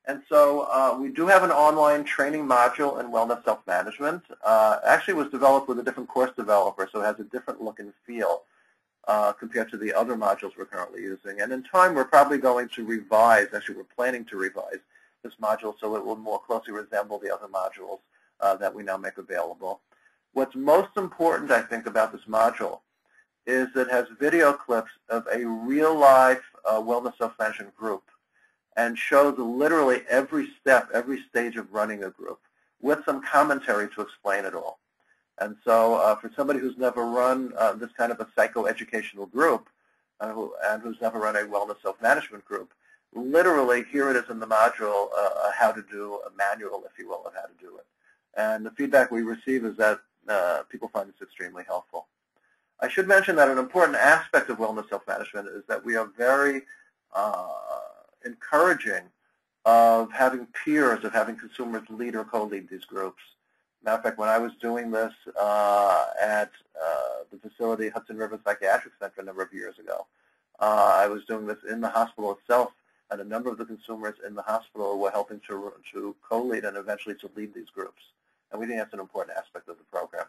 And so we do have an online training module in wellness self-management. Actually, it was developed with a different course developer, so it has a different look and feel compared to the other modules we're currently using. And in time, we're probably going to revise, actually we're planning to revise this module so it will more closely resemble the other modules that we now make available. What's most important, I think, about this module is it has video clips of a real-life wellness self-management group and shows literally every step, every stage of running a group with some commentary to explain it all. And so for somebody who's never run this kind of a psychoeducational group and who's never run a wellness self-management group, literally, here it is in the module, how to do a manual, if you will, of how to do it. And the feedback we receive is that people find this extremely helpful. I should mention that an important aspect of wellness self-management is that we are very encouraging of having peers, of having consumers lead or co-lead these groups. Matter of fact, when I was doing this at the facility Hudson River Psychiatric Center a number of years ago, I was doing this in the hospital itself, and a number of the consumers in the hospital were helping to co-lead and eventually to lead these groups. And we think that's an important aspect of the program.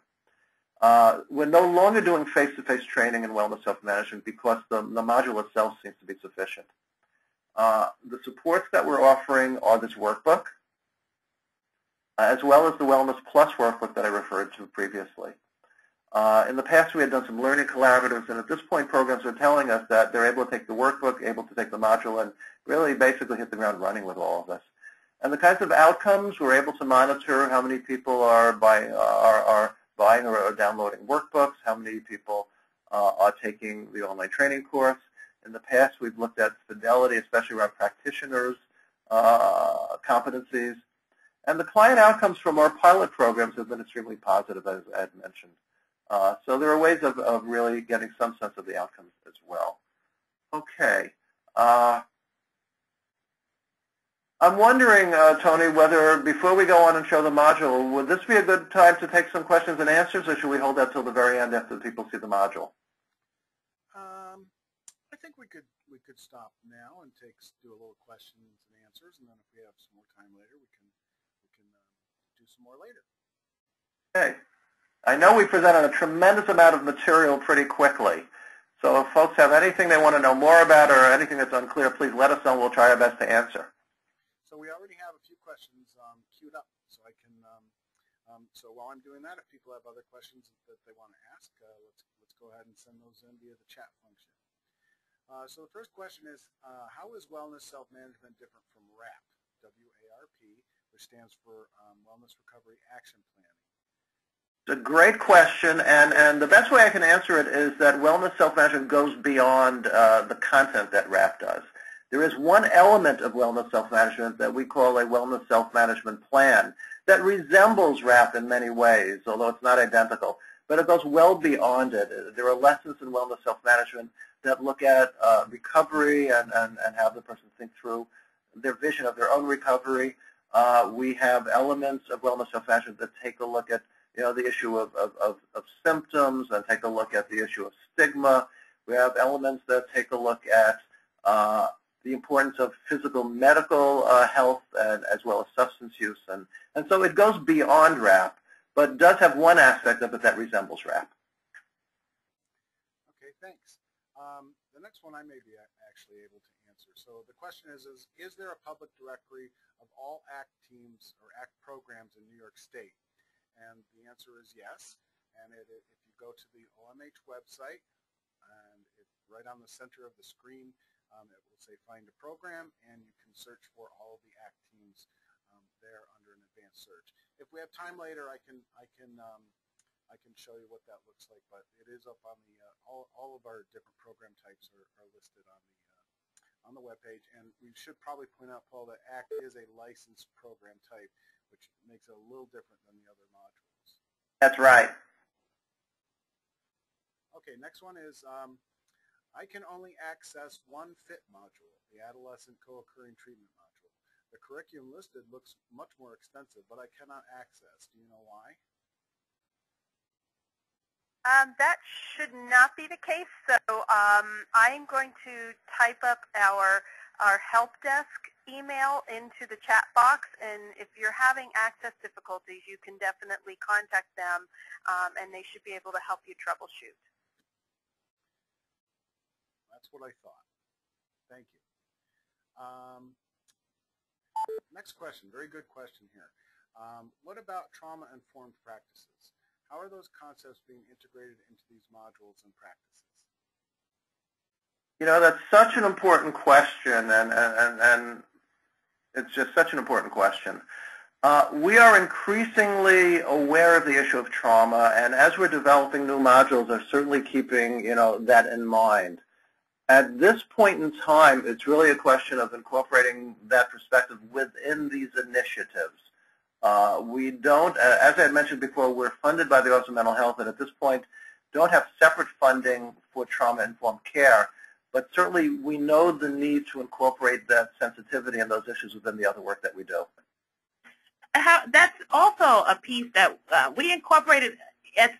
We're no longer doing face-to-face training in wellness self-management because the module itself seems to be sufficient. The supports that we're offering are this workbook, as well as the Wellness Plus workbook that I referred to previously. In the past, we had done some learning collaboratives, and at this point, programs are telling us that they're able to take the workbook, able to take the module, and really basically hit the ground running with all of this. And the kinds of outcomes, we're able to monitor how many people are buying or downloading workbooks, how many people are taking the online training course. In the past, we've looked at fidelity, especially around practitioners' competencies. And the client outcomes from our pilot programs have been extremely positive, as Ed mentioned. So there are ways of really getting some sense of the outcomes as well. Okay. I'm wondering, Tony, whether before we go on and show the module, would this be a good time to take some questions and answers, or should we hold that till the very end after people see the module? I think we could stop now and do a little questions and answers, and then if we have some more time later, we can do some more later. Okay. I know we presented a tremendous amount of material pretty quickly. So if folks have anything they want to know more about or anything that's unclear, please let us know. We'll try our best to answer. So we already have a few questions queued up, so I can. So while I'm doing that, if people have other questions that they want to ask, let's go ahead and send those in via the chat function. So the first question is, how is wellness self-management different from WRAP, W-A-R-P, which stands for Wellness Recovery Action Planning? It's a great question, and the best way I can answer it is that wellness self-management goes beyond the content that WRAP does. There is one element of wellness self-management that we call a wellness self-management plan that resembles WRAP in many ways, although it's not identical, but it goes well beyond it. There are lessons in wellness self-management that look at recovery and have the person think through their vision of their own recovery. We have elements of wellness self-management that take a look at the issue of symptoms and take a look at the issue of stigma. We have elements that take a look at the importance of physical medical health as well as substance use. And so it goes beyond WRAP, but does have one aspect of it that resembles WRAP. Okay, thanks. The next one I may be actually able to answer. So the question is there a public directory of all ACT teams or ACT programs in New York State? And the answer is yes. And if you go to the OMH website, and right on the center of the screen, it will say find a program, and you can search for all of the ACT teams there under an advanced search. If we have time later, I can show you what that looks like, but it is up on the all of our different program types are listed on the webpage. And we should probably point out, Paul, that ACT is a licensed program type, which makes it a little different than the other modules. That's right. Okay, next one is I can only access one FIT module, the Adolescent Co-occurring Treatment module. The curriculum listed looks much more extensive, but I cannot access. Do you know why? That should not be the case. So I'm going to type up our help desk email into the chat box, and if you're having access difficulties, you can definitely contact them, and they should be able to help you troubleshoot. That's what I thought. Thank you. Next question, very good question here. What about trauma-informed practices? How are those concepts being integrated into these modules and practices? That's such an important question, and it's just such an important question. We are increasingly aware of the issue of trauma, and as we're developing new modules, are certainly keeping that in mind. At this point in time, it's really a question of incorporating that perspective within these initiatives. We don't, as I had mentioned before, we're funded by the Office of Mental Health, and at this point don't have separate funding for trauma-informed care, but certainly we know the need to incorporate that sensitivity and those issues within the other work that we do. That's also a piece that we incorporated at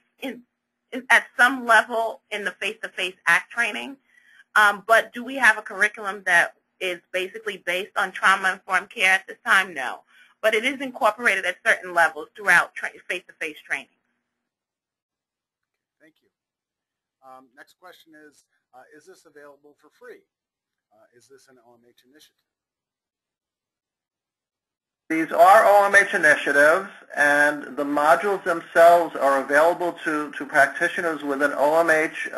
some level in the face-to-face ACT training, but do we have a curriculum that is basically based on trauma-informed care at this time? No. But it is incorporated at certain levels throughout face-to-face training. Thank you. Next question is this available for free? Is this an OMH initiative? These are OMH initiatives, and the modules themselves are available to practitioners within OMH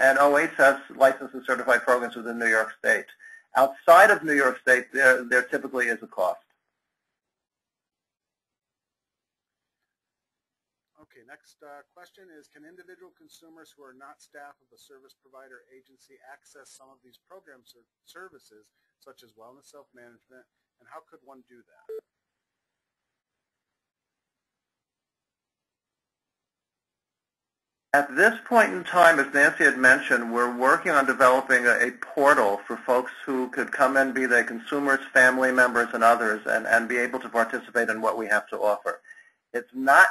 and OHS licensed and certified programs within New York State. Outside of New York State, there typically is a cost. Okay, next question is, can individual consumers who are not staff of a service provider agency access some of these programs or services, such as wellness self-management, and how could one do that? At this point in time, as Nancy had mentioned, we're working on developing a portal for folks who could come in, be they consumers, family members, and others, and be able to participate in what we have to offer. It's not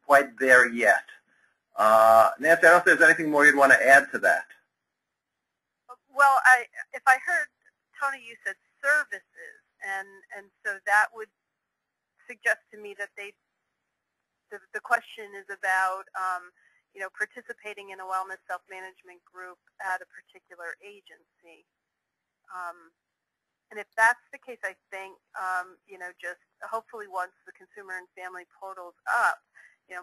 quite there yet. Nancy, I don't know if there's anything more you'd want to add to that. Well, if I heard, Tony, you said services, and so that would suggest to me that the question is about participating in a wellness self-management group at a particular agency. And if that's the case, I think, just hopefully once the consumer and family portal's up,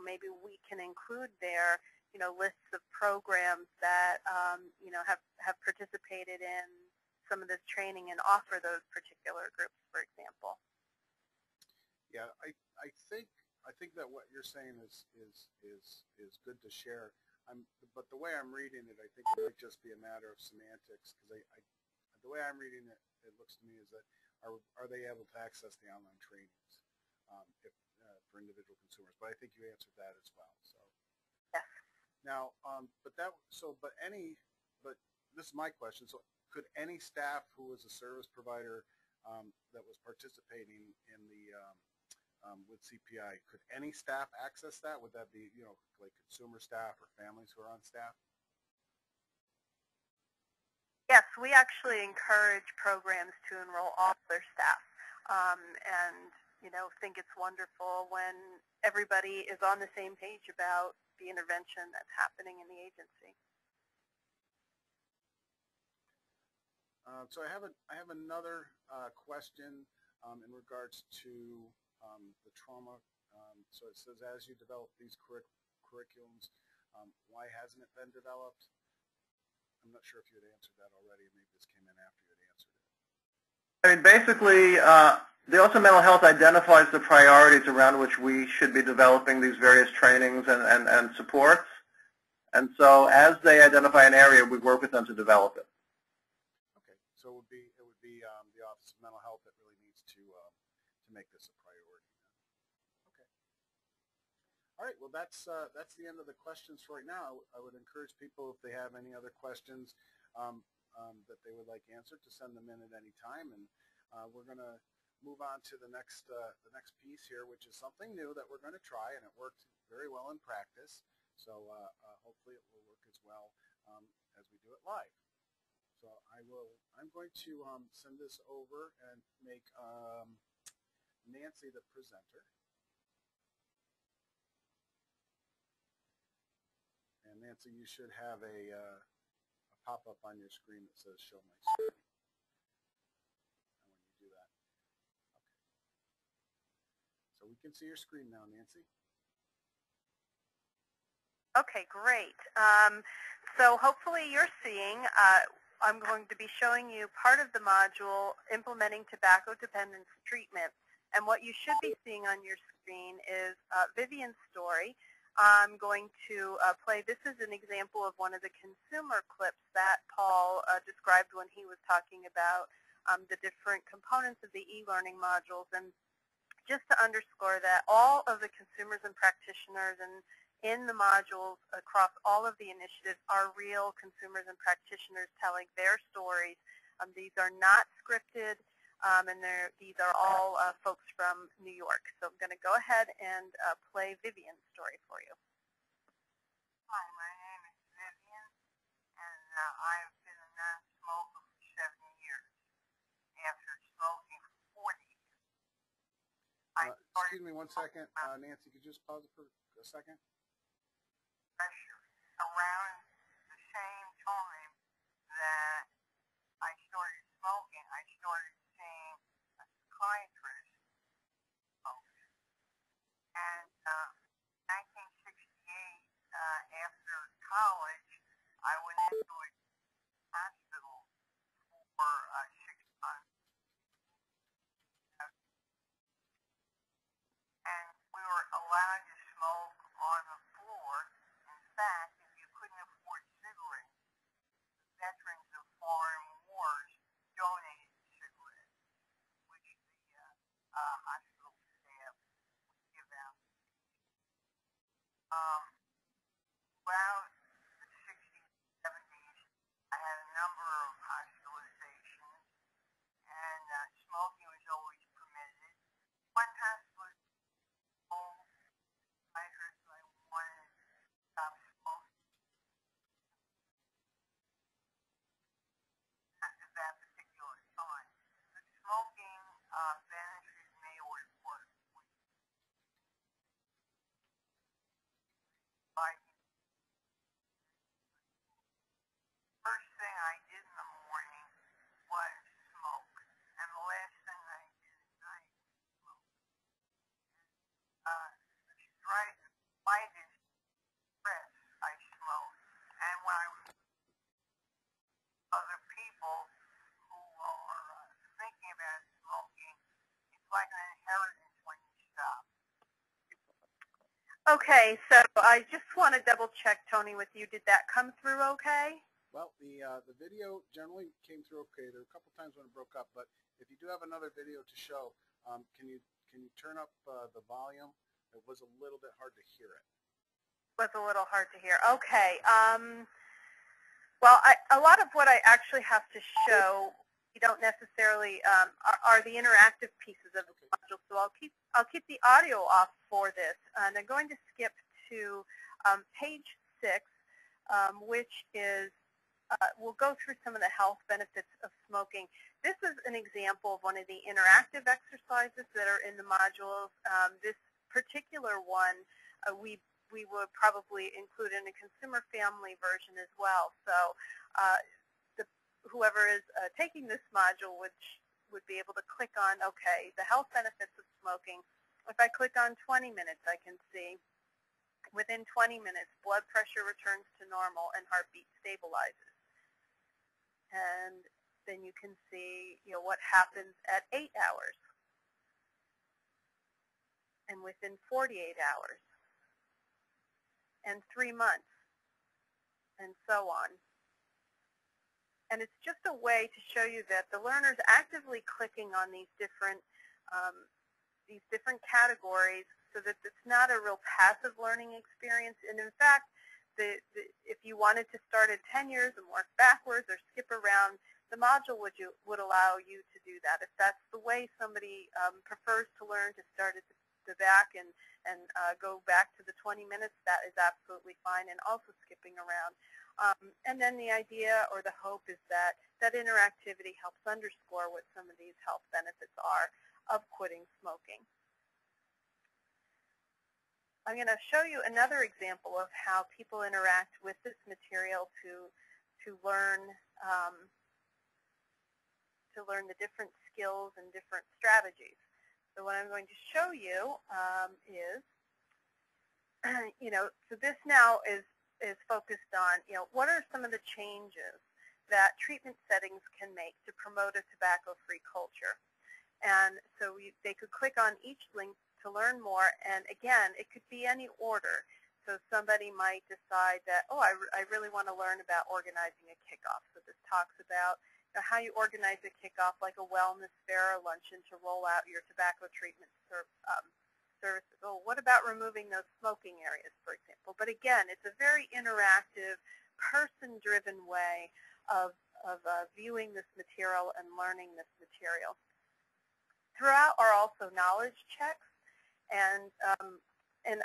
maybe we can include there, lists of programs that, have participated in some of this training and offer those particular groups, for example. Yeah, I think that what you're saying is good to share. But the way I'm reading it, I think it might just be a matter of semantics, because the way I'm reading it, it looks to me is that are they able to access the online trainings for individual consumers? But I think you answered that as well. So yes. Now, but this is my question. So could any staff who was a service provider that was participating in the with CPI, could any staff access that? Would that be, like consumer staff or families who are on staff? Yes, we actually encourage programs to enroll all their staff, and think it's wonderful when everybody is on the same page about the intervention that's happening in the agency. So I have another question in regards to the trauma. So it says, as you develop these curriculums, why hasn't it been developed? I'm not sure if you had answered that already. Maybe this came in after you had answered it. I mean, basically, the Office of Mental Health identifies the priorities around which we should be developing these various trainings and supports. And so as they identify an area, we work with them to develop it. Okay, so it would be the Office of Mental Health that really needs to make this a priority. Okay. All right. Well, that's the end of the questions for right now. I would encourage people, if they have any other questions that they would like answered, to send them in at any time. And we're going to move on to the next piece here, which is something new that we're going to try, and it worked very well in practice. So hopefully it will work as well as we do it live. So I'm going to send this over and make Nancy the presenter. And Nancy, you should have a pop-up on your screen that says show my screen. And when you do that. Okay. So we can see your screen now, Nancy. Okay, great. So hopefully you're seeing, I'm going to be showing you part of the module, Implementing Tobacco Dependence Treatment. And what you should be seeing on your screen is Vivian's story. I'm going to play. This is an example of one of the consumer clips that Paul described when he was talking about the different components of the e-learning modules. And just to underscore that all of the consumers and practitioners and in the modules across all of the initiatives are real consumers and practitioners telling their stories. These are not scripted. And these are all folks from New York. So I'm going to go ahead and play Vivian's story for you. Hi, my name is Vivian, and I've been a non-smoker for 7 years. After smoking for 40 years. Excuse me one second. Nancy, could you just pause it for a second? Pressure around the same time that I started smoking, I started seeing a psychiatrist. And 1968, after college, I went into a hospital for 6 months. And we were allowed to smoke on the floor. In fact, if you couldn't afford cigarettes, veterans of foreign wars donated cigarettes, which the hospital staff would give out. Throughout the 60s and 70s, I had a number of hospitalizations, and smoking was always permitted. One hospitalization, I heard I wanted to stop smoking at that particular time. The smoking benefited me or was like first thing I did in the morning was smoke, and the last thing I did at night was smoke. Right, lightest stress I smoke, and when I was other people who are thinking about smoking, it's like an inheritance when you stop. Okay, so I just want to double check, Tony, with you. Did that come through okay? Well, the video generally came through okay. There were a couple times when it broke up, but if you do have another video to show, can you turn up the volume? It was a little bit hard to hear it. Was a little hard to hear. Okay. Well, a lot of what I actually have to show, you don't necessarily are the interactive pieces of the module. So I'll keep the audio off for this, and I'm going to skip to page 6, which is we'll go through some of the health benefits of smoking. This is an example of one of the interactive exercises that are in the modules. This particular one we would probably include in a consumer family version as well. So whoever is taking this module would be able to click on, okay, the health benefits of smoking. If I click on 20 minutes, I can see within 20 minutes, blood pressure returns to normal and heartbeat stabilizes. And then you can see, what happens at 8 hours and within 48 hours and 3 months and so on. And it's just a way to show you that the learner's actively clicking on these different categories so that it's not a real passive learning experience. And in fact, if you wanted to start at 10 years and work backwards or skip around, the module would allow you to do that. If that's the way somebody prefers to learn, to start at the back and go back to the 20 minutes, that is absolutely fine, and also skipping around. And then the idea or the hope is that interactivity helps underscore what some of these health benefits are of quitting smoking. I'm going to show you another example of how people interact with this material to learn the different skills and different strategies. So what I'm going to show you is, so this now is focused on, what are some of the changes that treatment settings can make to promote a tobacco-free culture. And so they could click on each link to learn more, and again, it could be any order. so somebody might decide that, oh, I really want to learn about organizing a kickoff. So this talks about how you organize a kickoff like a wellness fair or luncheon to roll out your tobacco treatment services. Oh, what about removing those smoking areas, for example? But again, it's a very interactive, person-driven way of viewing this material and learning this material. Throughout are also knowledge checks and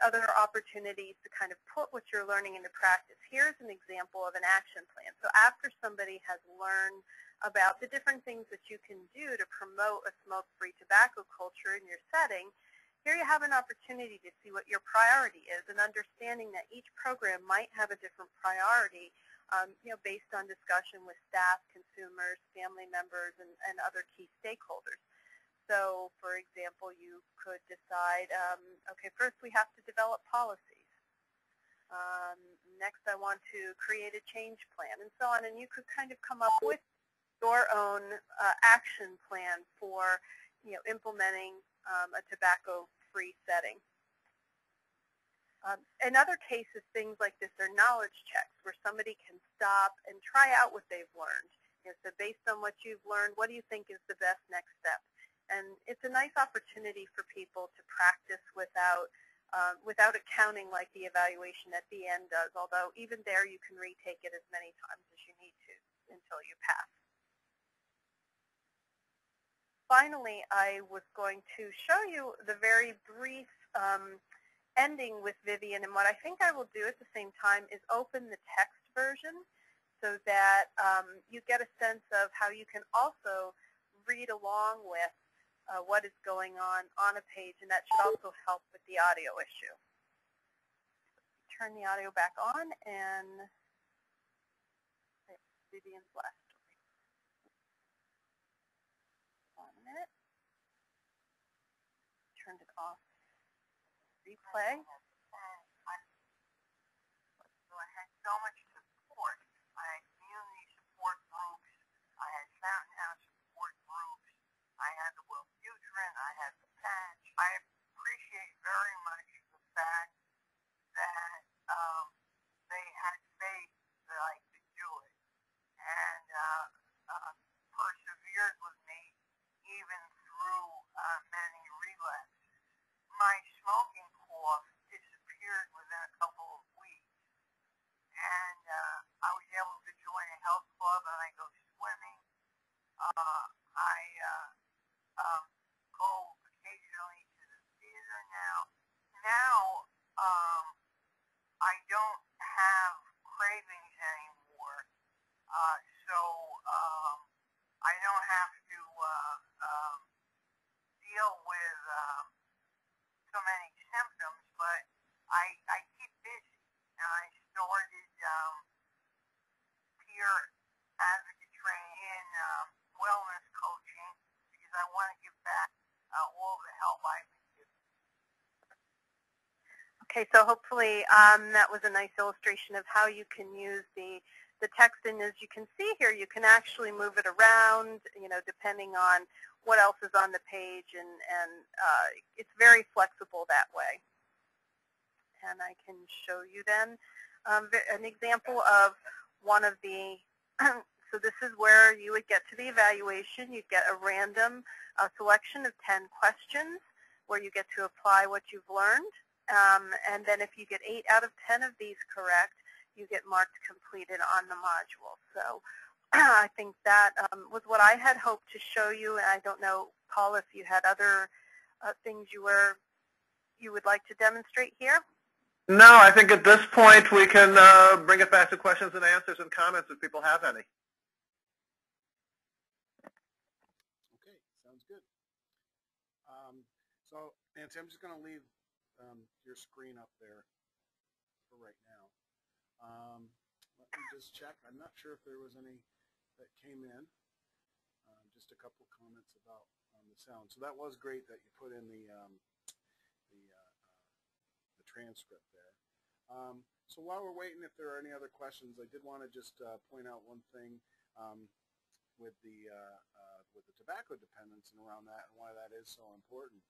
other opportunities to kind of put what you're learning into practice. Here's an example of an action plan. So after somebody has learned about the different things that you can do to promote a smoke-free tobacco culture in your setting, here you have an opportunity to see what your priority is, and understanding that each program might have a different priority, based on discussion with staff, consumers, family members, and other key stakeholders. So, for example, you could decide, okay, first we have to develop policies. Next, I want to create a change plan, and so on. And you could kind of come up with your own action plan for, implementing a tobacco-free setting. In other cases, things like this are knowledge checks, where somebody can stop and try out what they've learned. So based on what you've learned, what do you think is the best next step? And it's a nice opportunity for people to practice without accounting like the evaluation at the end does, although even there you can retake it as many times as you need to until you pass. Finally, I was going to show you the very brief ending with Vivian, and what I think I will do at the same time is open the text version so that you get a sense of how you can also read along with what is going on a page, and that should also help with the audio issue. Turn the audio back on, and Vivian's last story. 1 minute. Turned it off. Replay. So I had so much support. I had community support groups. I had Fountain House support groups. I had the Wellbutrin. I had the patch. I appreciate very much the fact that they had faith that I could do it, and persevered with me even through many relapses. My smoking cough disappeared within a couple of weeks, and I was able to join a health club, and I go swimming. I go occasionally to the theater now. Now, I don't have cravings anymore, so I don't have to deal with so many symptoms, but I keep busy. And I started peer advocate training in wellness coaching because I want to give back all the help I've been given. Okay, so hopefully that was a nice illustration of how you can use the text. And as you can see here, you can actually move it around, depending on what else is on the page, and it's very flexible that way. And I can show you then an example of one of the, so this is where you would get to the evaluation. You'd get a random selection of 10 questions where you get to apply what you've learned. And then if you get 8 out of 10 of these correct, you get marked completed on the module. So I think that was what I had hoped to show you. And I don't know, Paul, if you had other things you would like to demonstrate here. No, I think at this point we can bring it back to questions and answers and comments if people have any. Okay, sounds good. So, Nancy, I'm just going to leave your screen up there for right now. Let me just check. I'm not sure if there was any that came in. Just a couple comments about the sound. So that was great that you put in the transcript there. So while we're waiting, if there are any other questions, I did want to just point out one thing with the tobacco dependence and around that, and why that is so important.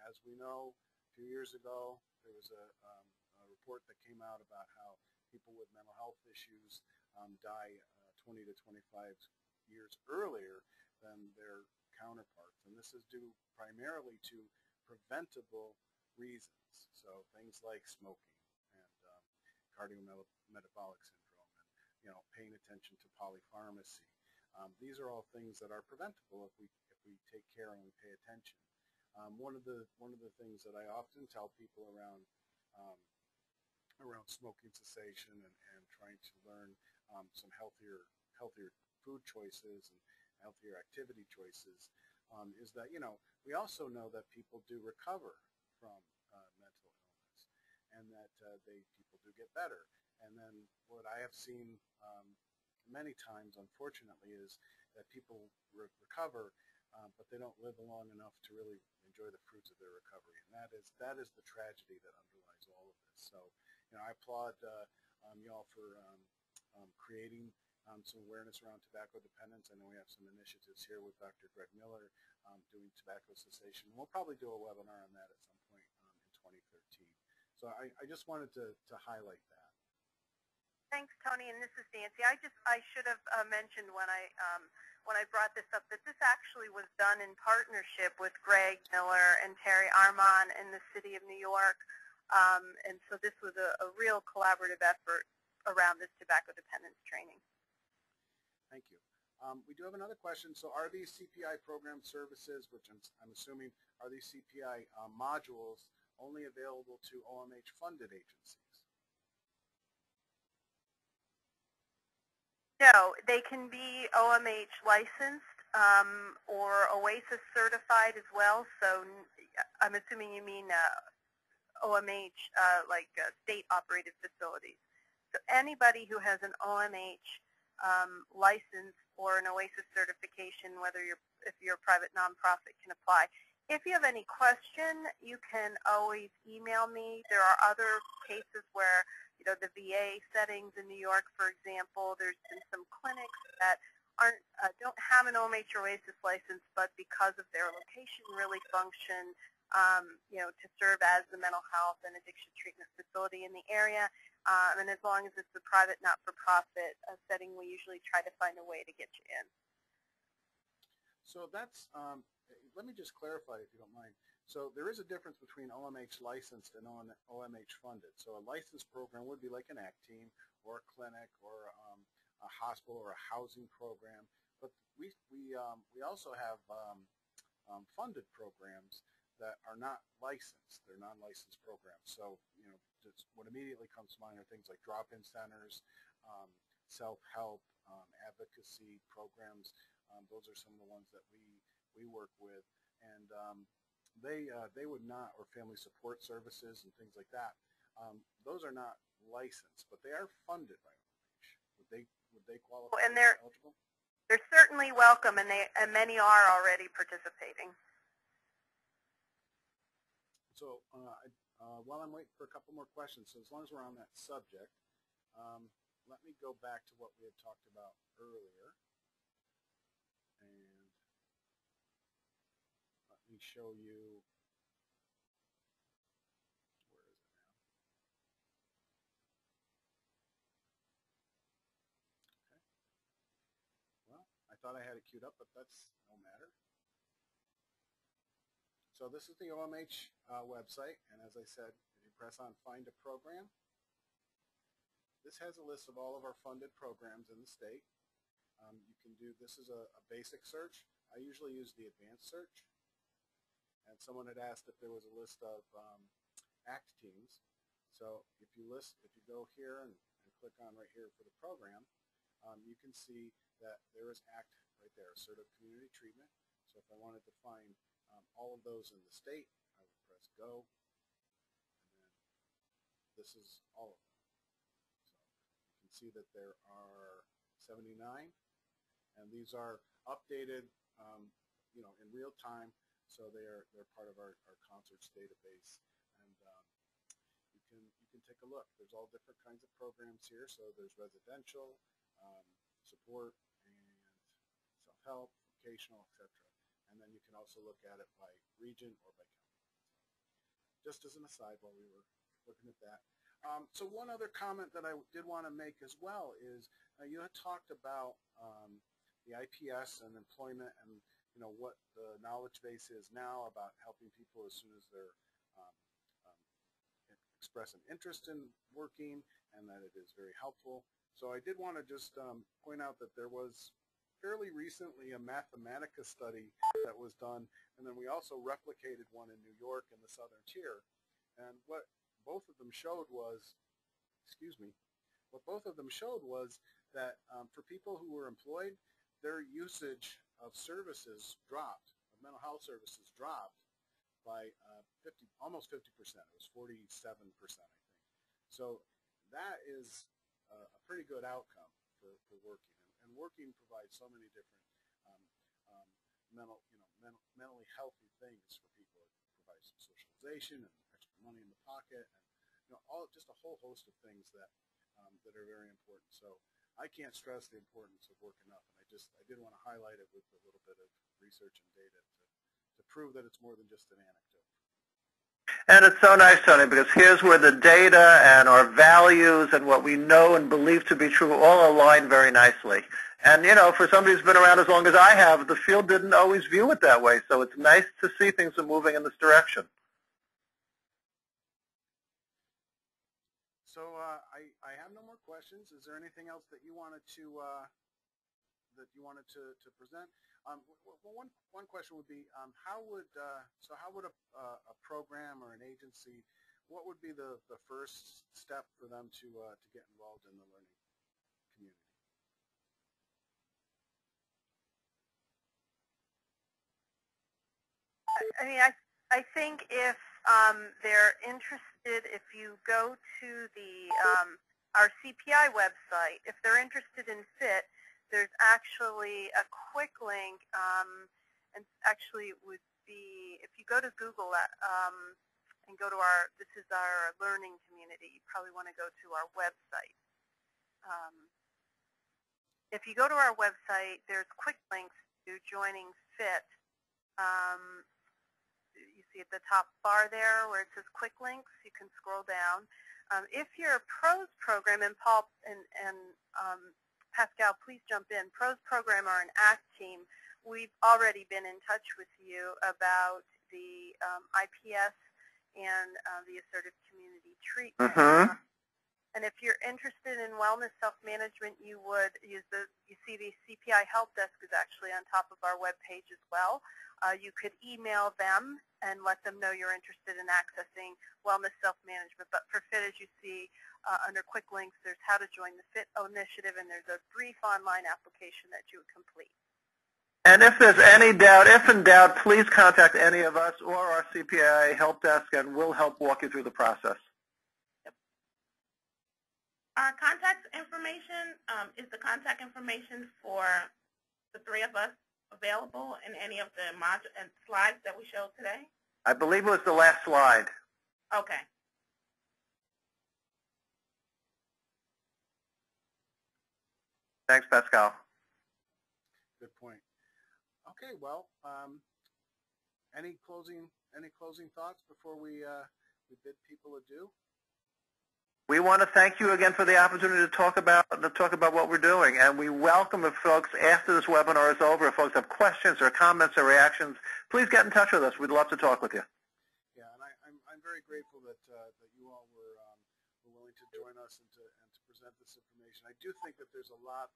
As we know, a few years ago there was a report that came out about how people with mental health issues die 20 to 25 years earlier than their counterparts. And this is due primarily to preventable reasons. So things like smoking and cardiometabolic syndrome and, paying attention to polypharmacy. These are all things that are preventable if we take care and we pay attention. One of the things that I often tell people around smoking cessation and trying to learn some healthier food choices and healthier activity choices is that we also know that people do recover from mental illness, and that people do get better. And then what I have seen many times, unfortunately, is that people recover, but they don't live long enough to really enjoy the fruits of their recovery. And that is the tragedy that underlies all of this. So, I applaud y'all for creating some awareness around tobacco dependence. I know we have some initiatives here with Dr. Greg Miller doing tobacco cessation. We'll probably do a webinar on that at some point in 2013. So I just wanted to highlight that. Thanks, Tony, and this is Nancy. I should have mentioned when I brought this up that this actually was done in partnership with Greg Miller and Terry Armand in the city of New York, and so this was a real collaborative effort around this tobacco dependence training. Thank you. We do have another question. So are these CPI program services, which I'm assuming, are these CPI modules only available to OMH-funded agencies? No, they can be OMH licensed or OASIS certified as well. So I'm assuming you mean OMH, like state-operated facilities. So anybody who has an OMH license or an OASIS certification, if you're a private nonprofit, can apply. If you have any question, you can always email me. There are other cases where, the VA settings in New York, for example, there's been some clinics that don't have an OMH or OASIS license, but because of their location really function, to serve as the mental health and addiction treatment facility in the area. And as long as it's a private, not-for-profit setting, we usually try to find a way to get you in. So that's, let me just clarify if you don't mind. So there is a difference between OMH licensed and OMH funded. So a licensed program would be like an ACT team or a clinic or a hospital or a housing program. But we also have funded programs that are not licensed. They're non-licensed programs. So, just what immediately comes to mind are things like drop-in centers, self-help, advocacy programs. Those are some of the ones that we work with, and they would not, or family support services and things like that. Those are not licensed, but they are funded by OMH. Would they qualify? And they're eligible? They're certainly welcome, and many are already participating. So while I'm waiting for a couple more questions, so as long as we're on that subject, let me go back to what we had talked about earlier. And let me show you, where is it now? Okay. Well, I thought I had it queued up, but that's no matter. So this is the OMH website, and as I said, if you press on Find a Program, this has a list of all of our funded programs in the state. You can do, this is a basic search. I usually use the advanced search. And someone had asked if there was a list of ACT teams. So if you go here and click on right here for the program, you can see that there is ACT right there, Assertive Community Treatment. So if I wanted to find all of those in the state, I would press go, and then this is all of them. So you can see that there are 79, and these are updated, in real time. So they're part of our concerts database, and you can take a look. There's all different kinds of programs here. So there's residential, support, and self-help, vocational, etc. And then you can also look at it by region or by county. Just as an aside while we were looking at that. So one other comment that I did want to make as well is you had talked about the IPS and employment and what the knowledge base is now about helping people as soon as they're express an interest in working, and that it is very helpful. So I did want to just point out that there was fairly recently a Mathematica study that was done, and then we also replicated one in New York in the Southern Tier. And what both of them showed was, what both of them showed was that for people who were employed, their usage of services dropped, of mental health services dropped by almost 50%. It was 47%, I think. So that is a pretty good outcome for working. And working provides so many different mentally healthy things for people. It provides some socialization and extra money in the pocket, and just a whole host of things that that are very important. So I can't stress the importance of work enough, and I did want to highlight it with a little bit of research and data to prove that it's more than just an anecdote. And it's so nice, Tony, because here's where the data and our values and what we know and believe to be true all align very nicely. And, for somebody who's been around as long as I have, the field didn't always view it that way. So it's nice to see things are moving in this direction. So I have no more questions. Is there anything else that you wanted to present? Well, one question would be, how would a program or an agency, what would be the first step for them to get involved in the learning community? I mean, I think if they're interested, if you go to our CPI website, if they're interested in FIT, there's actually a quick link, and actually it would be, if you go to Google and go to this is our learning community, you probably want to go to our website. If you go to our website, there's quick links to joining FIT. You see at the top bar there where it says quick links, you can scroll down. If you're a PROS program, and Paul and Pascal, please jump in. PROS program or an ACT team, we've already been in touch with you about the IPS and the Assertive Community Treatment. Mm-hmm. And if you're interested in wellness self-management, you would use you see the CPI help desk is actually on top of our web page as well. You could email them and let them know you're interested in accessing wellness self-management. But for FIT, as you see under quick links, there's how to join the FIT initiative, and there's a brief online application that you would complete. And if there's any doubt, if in doubt, please contact any of us or our CPI help desk, and we'll help walk you through the process. Our contact information, is the contact information for the three of us available in any of the slides that we showed today? I believe it was the last slide. Okay. Thanks, Pascal. Good point. Okay, well, any closing thoughts before we bid people adieu? We want to thank you again for the opportunity to talk about what we're doing, and we welcome if folks, after this webinar is over, if folks have questions or comments or reactions, please get in touch with us. We'd love to talk with you. Yeah, and I'm very grateful that you all were willing to join us and to present this information. I do think that there's a lot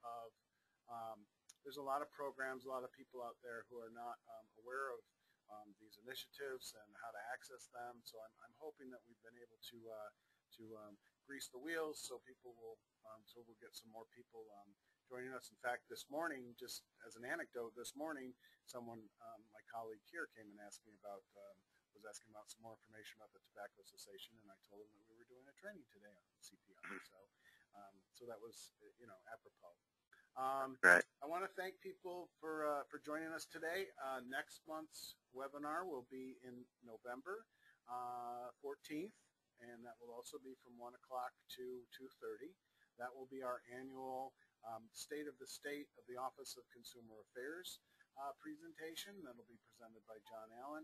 of programs, a lot of people out there who are not aware of these initiatives and how to access them. So I'm hoping that we've been able to grease the wheels so people will, so we'll get some more people joining us. In fact, this morning, just as an anecdote, this morning, someone, my colleague here, came and asked me about, was asking about some more information about the Tobacco Cessation, and I told him that we were doing a training today on CPI. So that was, apropos. Right. I want to thank people for joining us today. Next month's webinar will be in November 14th. And that will also be from 1 o'clock to 2:30. That will be our annual State of the State of the Office of Consumer Affairs presentation. That will be presented by John Allen,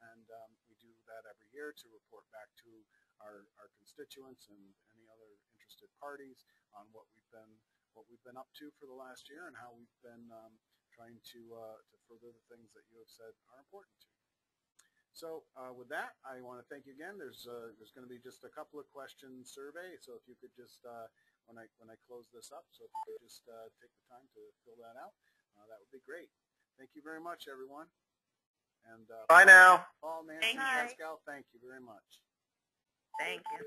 and we do that every year to report back to our constituents and any other interested parties on what we've been up to for the last year and how we've been trying to further the things that you have said are important to you. So with that, I want to thank you again. There's going to be just a couple of question survey. So if you could just when I close this up, so if you could just take the time to fill that out, that would be great. Thank you very much, everyone. And bye now. Paul, Nancy, Thank you. Pascal, thank you very much. Thank you.